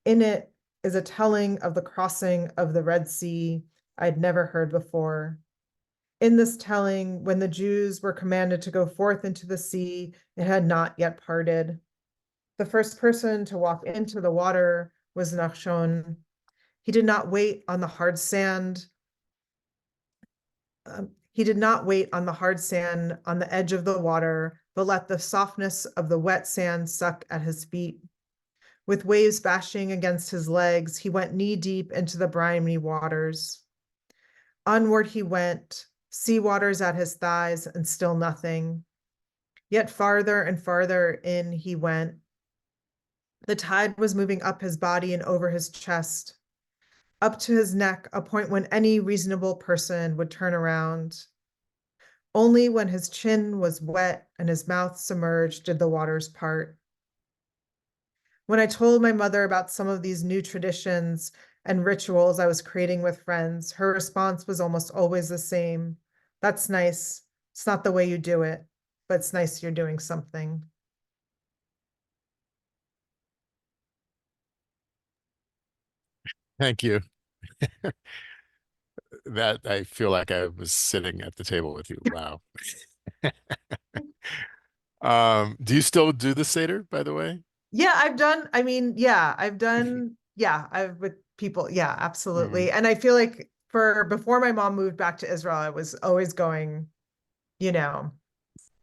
In it is a telling of the crossing of the Red Sea I'd never heard before. In this telling, when the Jews were commanded to go forth into the sea, it had not yet parted. The first person to walk into the water was Nachshon. He did not wait on the hard sand he did not wait on the hard sand on the edge of the water, but let the softness of the wet sand suck at his feet. With waves bashing against his legs, he went knee deep into the briny waters. Onward he went, sea waters at his thighs, and still nothing. Yet farther and farther in he went. The tide was moving up his body and over his chest, up to his neck, a point when any reasonable person would turn around. Only when his chin was wet and his mouth submerged did the waters part. When I told my mother about some of these new traditions and rituals I was creating with friends, her response was almost always the same. That's nice. It's not the way you do it, but it's nice you're doing something. Thank you. That I feel like I was sitting at the table with you. Wow. Do you still do the Seder, by the way? Yeah, I've with people. Yeah, Mm. absolutely. And I feel like for before my mom moved back to Israel, I was always going, you know,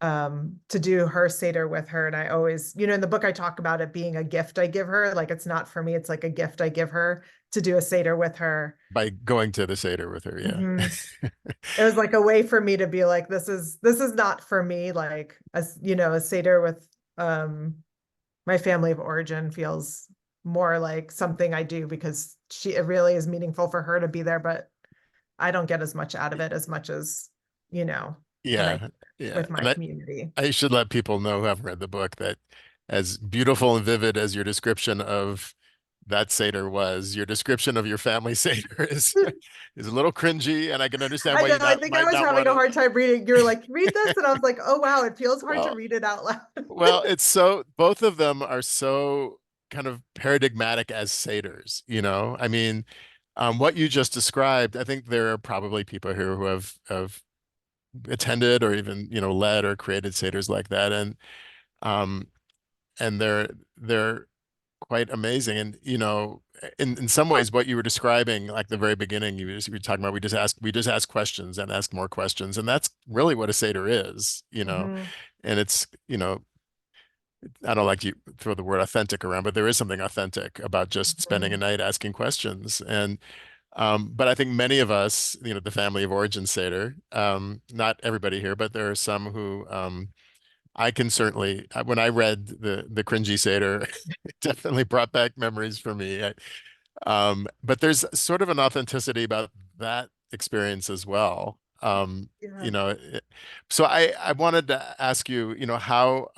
to do her Seder with her. And I always, in the book, I talk about it being a gift I give her. Like it's not for me, it's like a gift I give her to do a Seder with her. By going to the Seder with her, yeah. Mhm. It was like a way for me to be like, this is not for me. Like a Seder with my family of origin feels more like something I do because it really is meaningful for her to be there, but I don't get as much out of it as much as, you know, when I Yeah, yeah. with my And community. I should let people know who haven't read the book that as beautiful and vivid as your description of that Seder was, your description of your family Seder is a little cringy, and I can understand I why know, you I not think I might was not having want a to. hard time reading. You were like, read this. And I was like, oh, wow, it feels hard to Well, read it out loud. well, it's so both of them are so kind of paradigmatic as satyrs, you know? I mean, what you just described, I think there are probably people here who have attended or even, led or created satyrs like that. Um, and they're quite amazing. And, in some ways, what you were describing, like the very beginning, you were talking about we just ask questions and ask more questions. And that's really what a satyr is, Mhm, and it's, I don't like to throw the word authentic around, but there is something authentic about just spending a mhm, night asking questions. And but I think many of us, the family of origin Seder, not everybody here, but there are some who I can certainly, when I read the cringy Seder, it definitely brought back memories for me. But there's sort of an authenticity about that experience as well. yeah. You know, it- so I wanted to ask you, how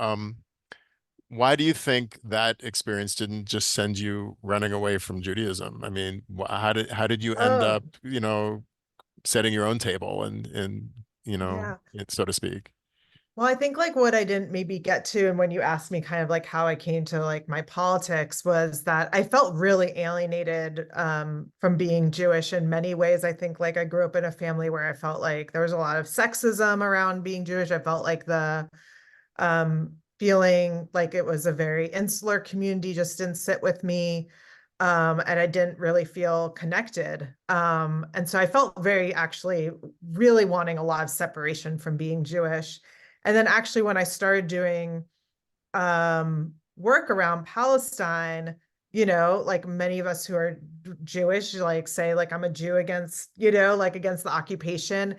why do you think that experience didn't just send you running away from Judaism? I mean, how did you end Oh, up, setting your own table and yeah. so to speak? Well, I think like what I didn't maybe get to, and when you asked me kind of like how I came to like my politics, was that I felt really alienated from being Jewish in many ways. I think like I grew up in a family where I felt like there was a lot of sexism around being Jewish. I felt like the feeling like it was a very insular community just didn't sit with me. And I didn't really feel connected. And so I felt very actually really wanting a lot of separation from being Jewish. And then actually, when I started doing work around Palestine, like many of us who are Jewish, like say, like I'm a Jew against, like against the occupation.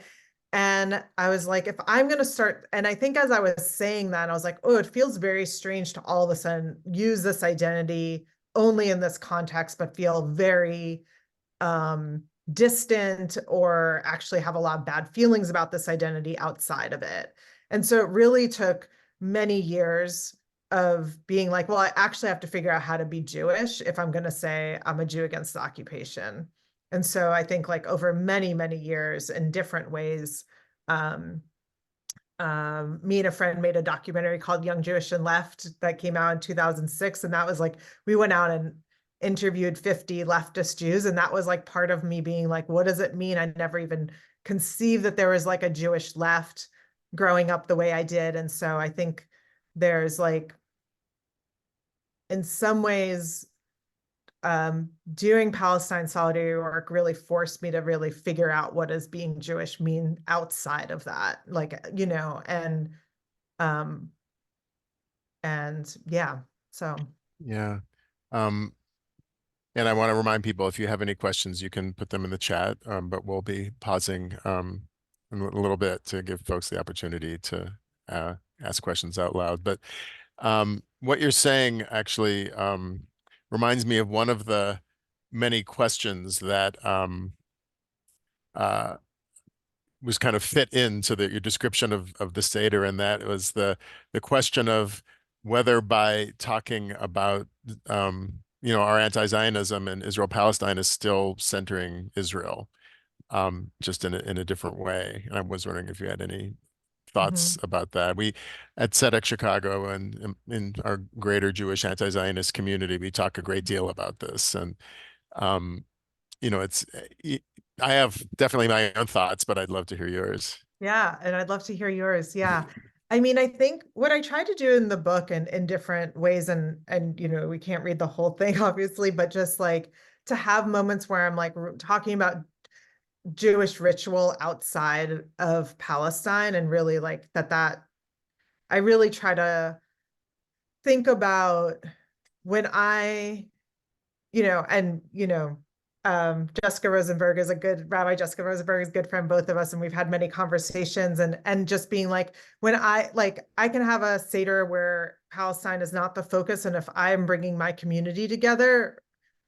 And I was like, if I'm going to start, and I think as I was saying that, I was like, oh, it feels very strange to all of a sudden use this identity only in this context, but feel very um, distant or actually have a lot of bad feelings about this identity outside of it. And so it really took many years of being like, well, I actually have to figure out how to be Jewish if I'm going to say I'm a Jew against the occupation. And so I think like over many, many years in different ways, um, me and a friend made a documentary called Young Jewish and Left that came out in 2006. And that was like, we went out and interviewed 50 leftist Jews. And that was like part of me being like, what does it mean? I never even conceived that there was like a Jewish left growing up the way I did. And so I think there's like, in some ways, doing Palestine solidarity work really forced me to really figure out what does being Jewish mean outside of that, like, um, and yeah, so Yeah. Um, and I want to remind people, if you have any questions, you can put them in the chat, but we'll be pausing in a little bit to give folks the opportunity to ask questions out loud. But what you're saying actually reminds me of one of the many questions that uh, was kind of fit into your description of the Seder, and that was the question of whether by talking about our anti-Zionism and Israel-Palestine is still centering Israel, just in a different way. And I was wondering if you had any thoughts mhm. about that. We at SEDEC Chicago and in our greater Jewish anti-Zionist community, we talk a great deal about this. And um, it's I have definitely my own thoughts, but I'd love to hear yours. Yeah, and I'd love to hear yours. Yeah. I mean, I think what I tried to do in the book and in different ways, and we can't read the whole thing, obviously, but just like to have moments where I'm like talking about Jewish ritual outside of Palestine and really like that I really try to think about when I, and Jessica Rosenberg is a good Rabbi Jessica Rosenberg is a good friend, both of us, and we've had many conversations and just being like, when I can have a Seder where Palestine is not the focus, and if I'm bringing my community together,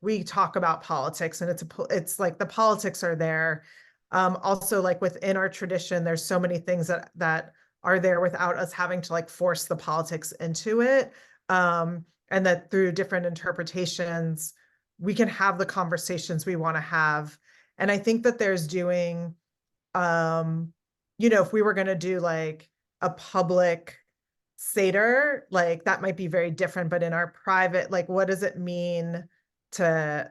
we talk about politics, and it's like the politics are there. Also, like within our tradition, there's so many things that are there without us having to like force the politics into it. And that through different interpretations, we can have the conversations we want to have. And I think that there's doing, if we were going to do like a public Seder, like that might be very different, but in our private, like, what does it mean to,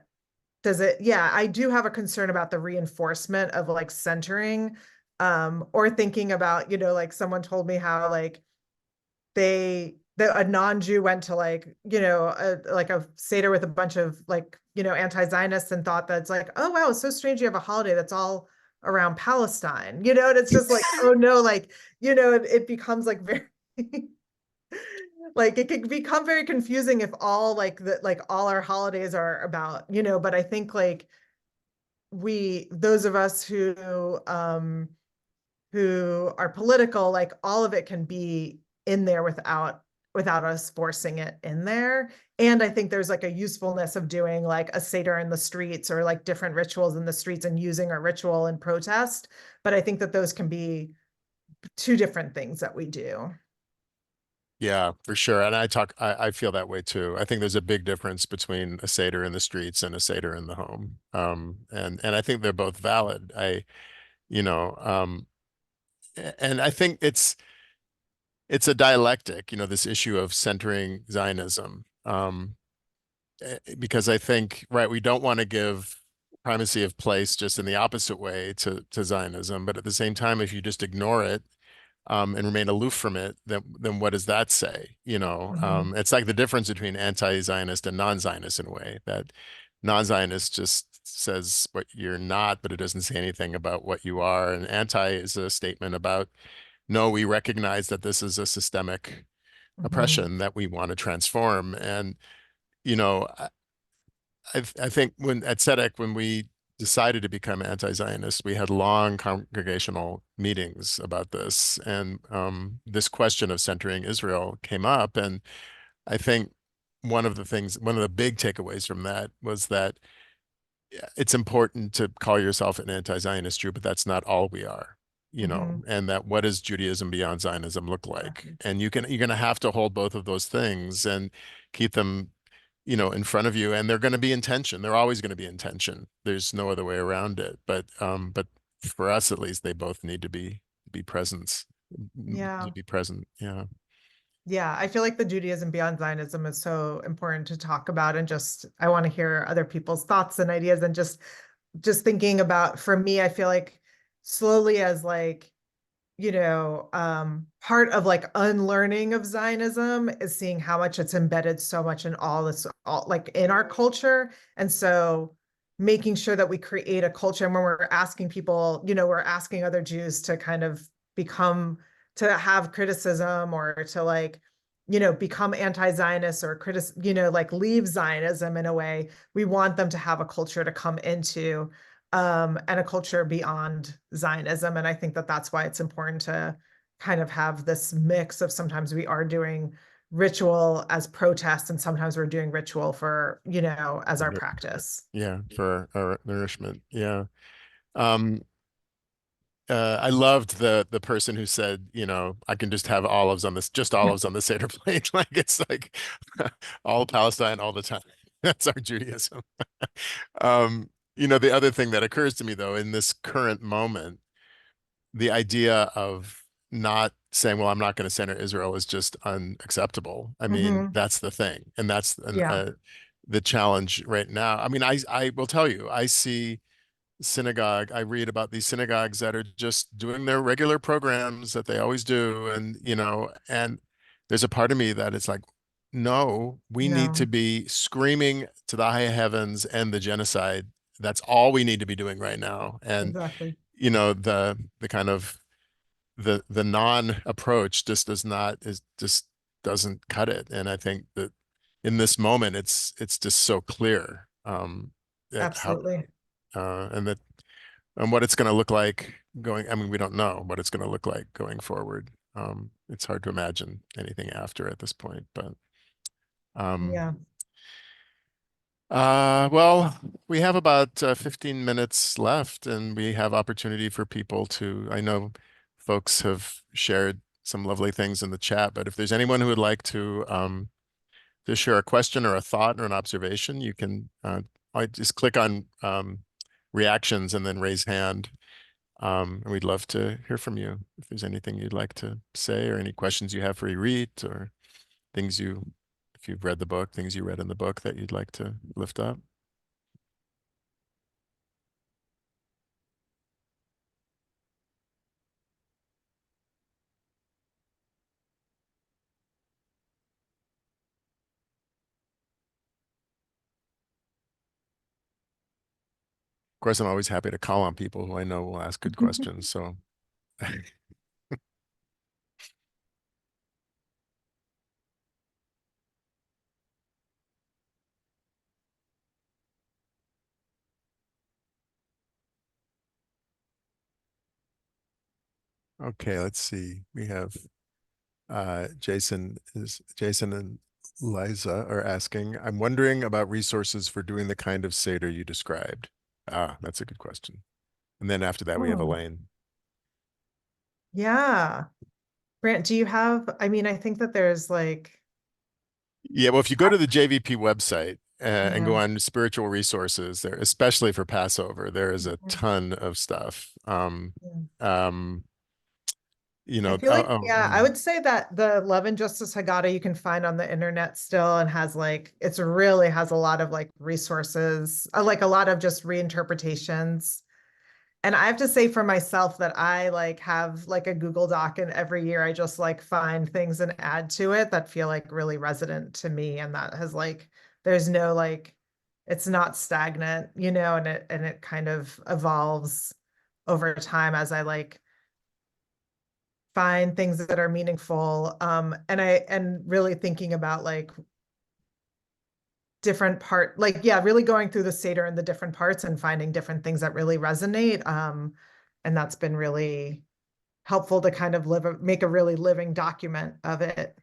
yeah, I do have a concern about the reinforcement of like centering, or thinking about, like someone told me how like a non-Jew went to like, like a Seder with a bunch of like, anti-Zionists and thought that's like, oh wow, it's so strange you have a holiday that's all around Palestine, and it's just like, oh no, like, it becomes like very like it could become very confusing if all like like all our holidays are about, but I think like those of us who are political, like all of it can be in there without us forcing it in there. And I think there's like a usefulness of doing like a Seder in the streets or like different rituals in the streets and using a ritual in protest. But I think that those can be two different things that we do. Yeah, for sure. And I feel that way too. I think there's a big difference between a Seder in the streets and a Seder in the home. And I think they're both valid. You know, and I think it's a dialectic, this issue of centering Zionism. Because I think, right, we don't want to give primacy of place just in the opposite way to Zionism, but at the same time, if you just ignore it, and remain aloof from it, then what does that say? Hmm. It's like the difference between anti-Zionist and non-Zionist in a way that non-Zionist just says what you're not, but it doesn't say anything about what you are. And anti is a statement about, no, we recognize that this is a systemic Hmm. oppression that we want to transform. And, you know, I think when at SEDEC, when we decided to become anti-Zionist, we had long congregational meetings about this, and this question of centering Israel came up. And I think one of the big takeaways from that was that it's important to call yourself an anti-Zionist Jew, but that's not all we are. Hmm. And that what does Judaism beyond Zionism look like? Exactly. And you're gonna have to hold both of those things and keep them in front of you, and they're going to be in tension. They're always going to be in tension. There's no other way around it. But for us at least, they both need to be present. Yeah. To be present. Yeah. Yeah, I feel like the Judaism beyond Zionism is so important to talk about, and just I want to hear other people's thoughts and ideas, and just thinking about, for me, I feel like slowly, as like, part of like unlearning of Zionism is seeing how much it's embedded so much in all this, all like in our culture. And so making sure that we create a culture, and when we're asking people, we're asking other Jews to kind of become, to have criticism, or to like, become anti-Zionist, or like leave Zionism in a way. We want them to have a culture to come into, and a culture beyond Zionism. And I think that that's why it's important to kind of have this mix of, sometimes we are doing ritual as protest, and sometimes we're doing ritual for, as our practice. Yeah, for our nourishment. Yeah. Um, I loved the person who said, I can just have just olives on the Seder plate. Like it's like all Palestine all the time. That's our Judaism. The other thing that occurs to me though, in this current moment, the idea of not saying, well, I'm not going to center Israel is just unacceptable. I mean, Hmm. that's the thing. And that's Yeah. the challenge right now. I mean, I will tell you, I read about these synagogues that are just doing their regular programs that they always do. And there's a part of me that it's like, no, we need to No, be screaming to the high heavens and the genocide. That's all we need to be doing right now. And, exactly. the kind of the non-approach just doesn't cut it. And I think that in this moment, it's just so clear, that how, Absolutely. and that and what it's going to look like going. I mean, we don't know what it's going to look like going forward. It's hard to imagine anything after at this point, but um, Yeah. well, we have about 15 minutes left, and we have opportunity for people to. I know folks have shared some lovely things in the chat, but if there's anyone who would like to share a question or a thought or an observation, you can I just click on reactions and then raise hand. And we'd love to hear from you if there's anything you'd like to say or any questions you have for Irit or things if you've read the book, things you read in the book that you'd like to lift up. Of course, I'm always happy to call on people who I know will ask good questions. So, okay, let's see. We have Jason and Liza are asking, I'm wondering about resources for doing the kind of Seder you described. Ah, that's a good question. And then after that, we have Hmm. Elaine. Yeah. Grant, do you have, I mean, I think that there's like, Yeah, well, if you go to the JVP website and go yeah. on spiritual resources there, especially for Passover, there is a Mhm. ton of stuff. Yeah. Um, I feel like, yeah, I yeah. would say that the Love and Justice Haggadah you can find on the internet still and has like, it's really has a lot of like resources, like a lot of just reinterpretations. And I have to say for myself that I like have like a Google Doc and every year I just like find things and add to it that feel like really resonant to me. And that has like, there's no like, it's not stagnant, and it kind of evolves over time as I like find things that are meaningful. And really thinking about like different like, yeah, really going through the Seder and the different parts and finding different things that really resonate. And that's been really helpful to kind of make a really living document of it.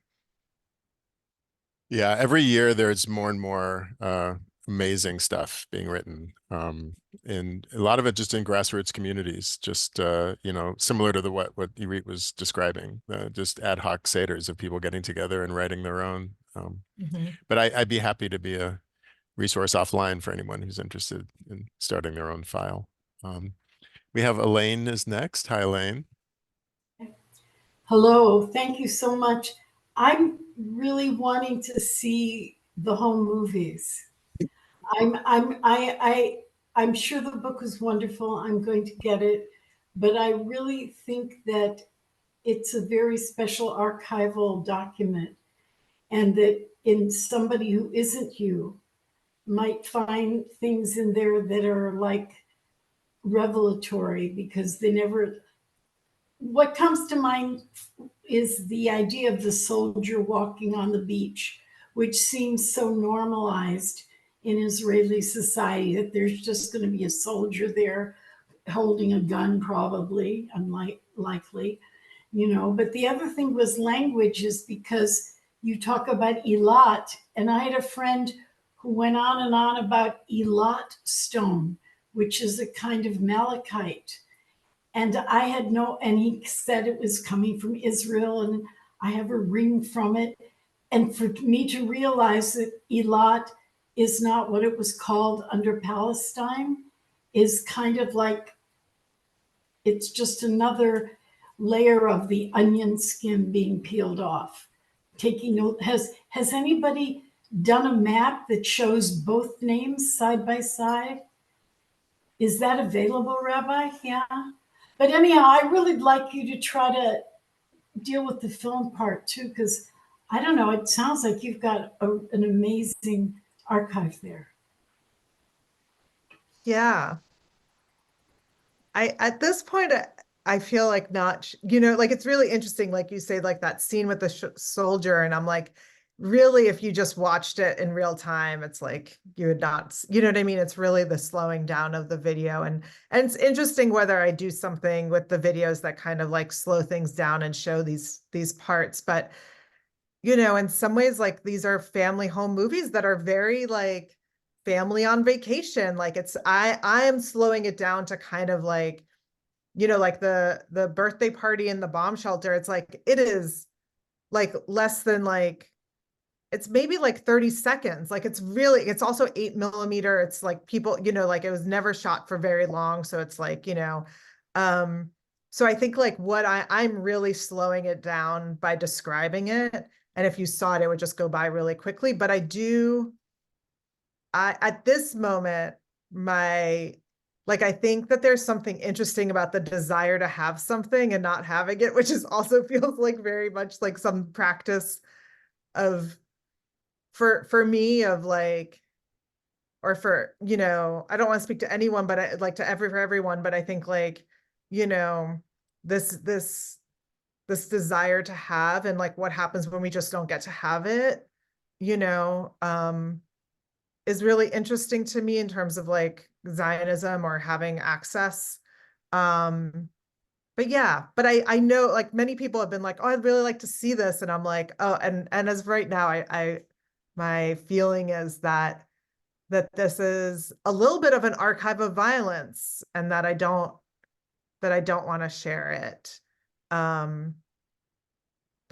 Yeah, every year there's more and more amazing stuff being written. And a lot of it just in grassroots communities, just similar to the what Irit was describing, just ad hoc seders of people getting together and writing their own. Mhm. But I'd be happy to be a resource offline for anyone who's interested in starting their own file. Um, we have Elaine is next. Hi, Elaine. Hello, thank you so much. I'm really wanting to see the home movies. I'm sure the book is wonderful. I'm going to get it, but I really think that it's a very special archival document, and that in somebody who isn't you might find things in there that are like revelatory because they never. What comes to mind is the idea of the soldier walking on the beach, which seems so normalized in Israeli society that there's just going to be a soldier there holding a gun, probably, unlikely, But the other thing was language, is because you talk about Elat, and I had a friend who went on and on about Elat stone, which is a kind of malachite, and I had no, and he said it was coming from Israel, and I have a ring from it. And for me to realize that Elat is not what it was called under Palestine is kind of like, it's just another layer of the onion skin being peeled off. Taking note, has anybody done a map that shows both names side by side? Is that available, Rabbi? Yeah. But anyhow, I really like you to try to deal with the film part too, because I don't know, it sounds like you've got an amazing archive there. Yeah. At this point, I feel like not, like it's really interesting, like you say, like that scene with the soldier, and I'm like, really, if you just watched it in real time, it's like you would not, you know what I mean? It's really the slowing down of the video, and it's interesting whether I do something with the videos that kind of like slow things down and show these parts, but in some ways, like these are family home movies that are very like family on vacation. Like I am slowing it down to kind of like, like the birthday party in the bomb shelter. It's like it is like less than like it's maybe like 30 seconds. Like it's also 8 millimeter. It's like people, like it was never shot for very long. So it's like, um, so I think like I'm really slowing it down by describing it. And if you saw it, it would just go by really quickly. But at this moment, I think that there's something interesting about the desire to have something and not having it, which is also feels like very much like some practice of for me of like, or for, I don't want to speak to anyone, but I like for everyone, but I think like, you know, this this this desire to have and like what happens when we just don't get to have it, you know, um, is really interesting to me in terms of like Zionism or having access. But yeah, but I know like many people have been like, oh, I'd really like to see this. And I'm like, oh, and as of right now, my feeling is that this is a little bit of an archive of violence and that I don't want to share it. Um,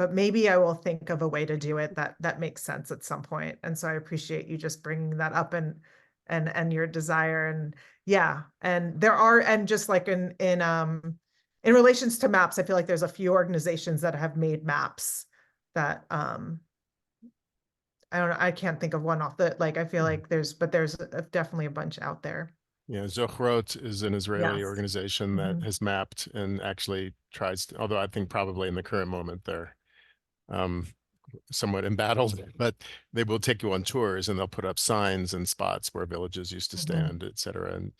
but maybe I will think of a way to do it that makes sense at some point. And so I appreciate you just bringing that up and your desire. And yeah, and there are, and just like in relations to maps, I feel like there's a few organizations that have made maps that I don't know, I can't think of one off the, like, I feel like there's definitely a bunch out there. Yeah, Zochrot is an Israeli Yes. organization that Mhm. has mapped and actually tries to, although I think probably in the current moment they're um, somewhat embattled, but they will take you on tours and they'll put up signs and spots where villages used to Mhm. stand, et cetera. And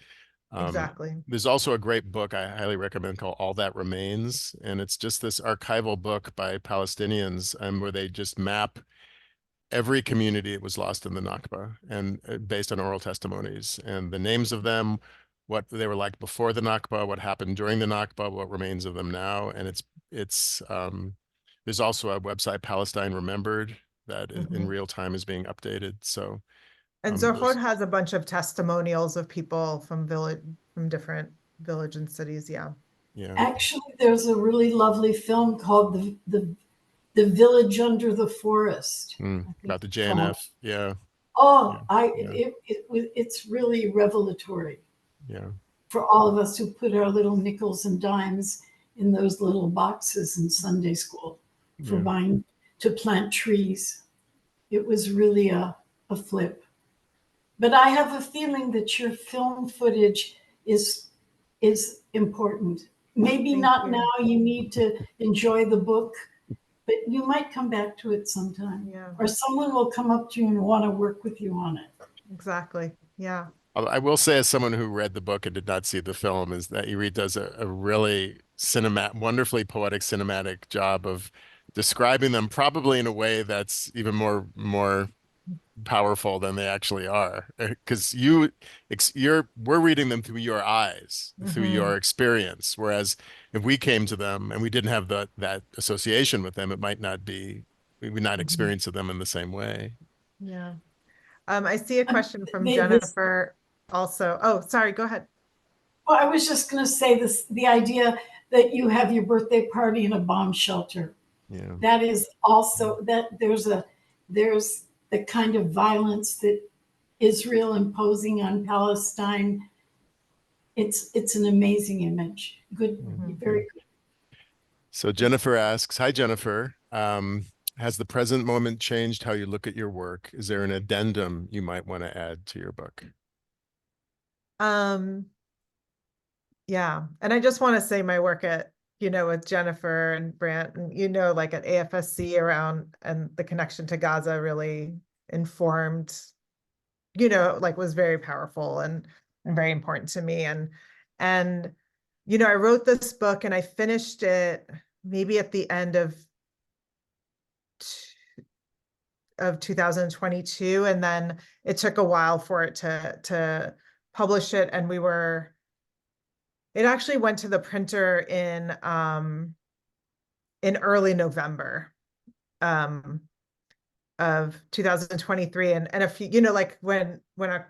Exactly. there's also a great book I highly recommend called All That Remains. And it's just this archival book by Palestinians where they just map every community that was lost in the Nakba and based on oral testimonies and the names of them, what they were like before the Nakba, what happened during the Nakba, what remains of them now. And it's there's also a website, Palestine Remembered, that in Mhm. real time is being updated. So And Zohor those, has a bunch of testimonials of people from different village and cities. Yeah. yeah, Actually, there's a really lovely film called the Village Under the Forest. I think about the it's called. JNF. Yeah, yeah, Oh, yeah, it's really revelatory yeah, for all of us who put our little nickels and dimes in those little boxes in Sunday school for yeah. buying to plant trees. It was really a flip. But I have a feeling that your film footage is is important. Maybe Thank not you. now, you need to enjoy the book, but you might come back to it sometime. Yeah, Or someone will come up to you and want to work with you on it. exactly. Yeah. I will say, as someone who read the book and did not see the film, is that Irit does a really wonderfully poetic cinematic job of describing them, probably in a way that's even more powerful than they actually are. Because we're reading them through your eyes, through Hmm. your experience. Whereas if we came to them and we didn't have that association with them, it might not be we would not Hmm. experience them in the same way. Yeah. I see a question from They, this, Jennifer also. Oh, sorry, go ahead. well, I was just going to say this, the idea that you have your birthday party in a bomb shelter. Yeah. That is also that there's the kind of violence that Israel imposing on Palestine. It's an amazing image. Good, Yeah. Hmm. Yeah. very good. So Jennifer asks, hi, Jennifer. Has the present moment changed how you look at your work? Is there an addendum you might want to add to your book? Um, yeah. And I just want to say my work at, with Jennifer and Brant and, like at AFSC around and the connection to Gaza really informed, like was very powerful and very important to me. And, I wrote this book and I finished it maybe at the end of 2022, and then it took a while for it to publish it, and it actually went to the printer in early November um of 2023, and a few, like when I,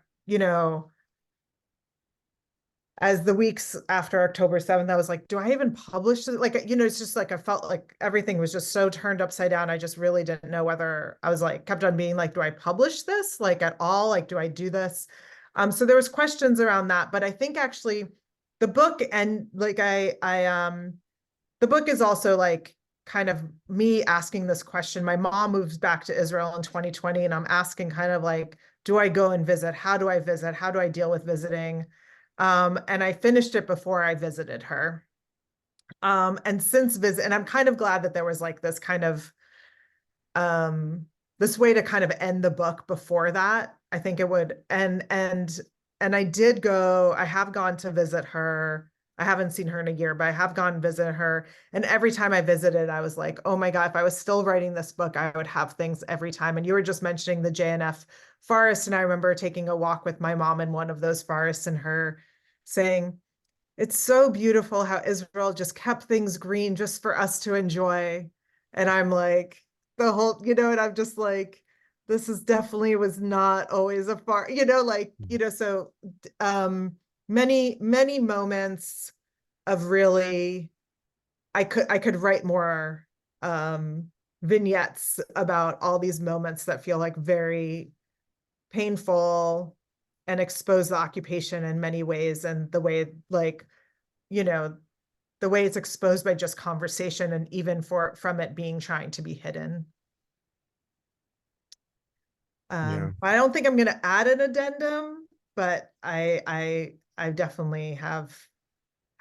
as the weeks after October 7th, I was like, do I even publish it? Like, it's just like I felt like everything was just so turned upside down. I just really didn't know whether I was like, kept on being like, do I publish this like at all? Like, do I do this? So there was questions around that, but I think actually the book and like the book is also like kind of me asking this question. My mom moves back to Israel in 2020, and I'm asking kind of like, do I go and visit? How do I visit? How do I deal with visiting? And I finished it before I visited her. And since visit, and I'm kind of glad that there was like this kind of um this way to kind of end the book before that. I think it would and I have gone to visit her. I haven't seen her in a year, but I have gone and visited her, and every time I visited I was like, oh my god, if I was still writing this book I would have things every time. And you were just mentioning the JNF forest, and I remember taking a walk with my mom in one of those forests and her saying, it's so beautiful how Israel just kept things green just for us to enjoy. And I'm like, the whole, and I'm just like, this is definitely was not always a far, like, so many moments of really I could write more vignettes about all these moments that feel like very painful and expose the occupation in many ways, and the way, like, you know, the way it's exposed by just conversation, and even from it being trying to be hidden. Yeah. I don't think I'm going to add an addendum, but I definitely have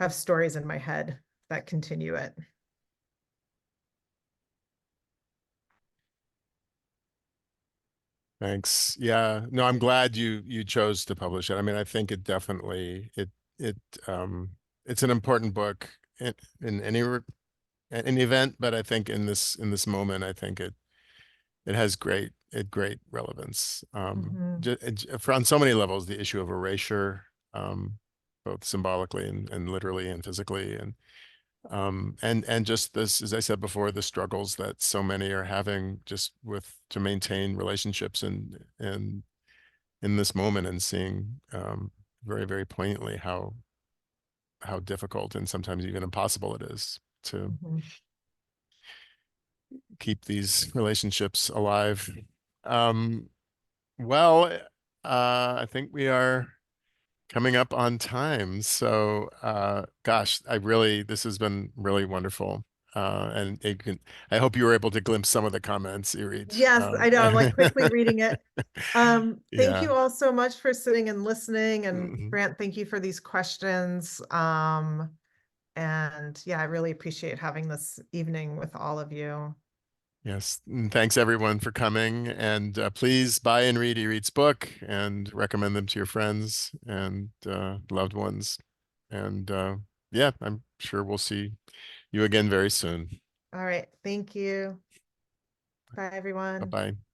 stories in my head that continue it. Thanks. Yeah. No, I'm glad you chose to publish it. I mean, I think it definitely it it's an important book in any event, but I think in this moment, I think it has great relevance. For on so many levels, the issue of erasure, both symbolically and literally and physically, and just this, as I said before, the struggles that so many are having just to maintain relationships and in this moment, and seeing very, very poignantly how difficult and sometimes even impossible it is to keep these relationships alive. Um, well, I think we are coming up on time. So, gosh, this has been really wonderful. And I hope you were able to glimpse some of the comments, Irit. Yes, I know. I'm like quickly reading it. Thank Yeah. you all so much for sitting and listening. And Mhm. Grant, thank you for these questions. And yeah, I really appreciate having this evening with all of you. Yes. And thanks everyone for coming. And please buy and read Irit's book and recommend them to your friends and loved ones. And yeah, I'm sure we'll see you again very soon. All right. Thank you. Bye, everyone. Bye-bye.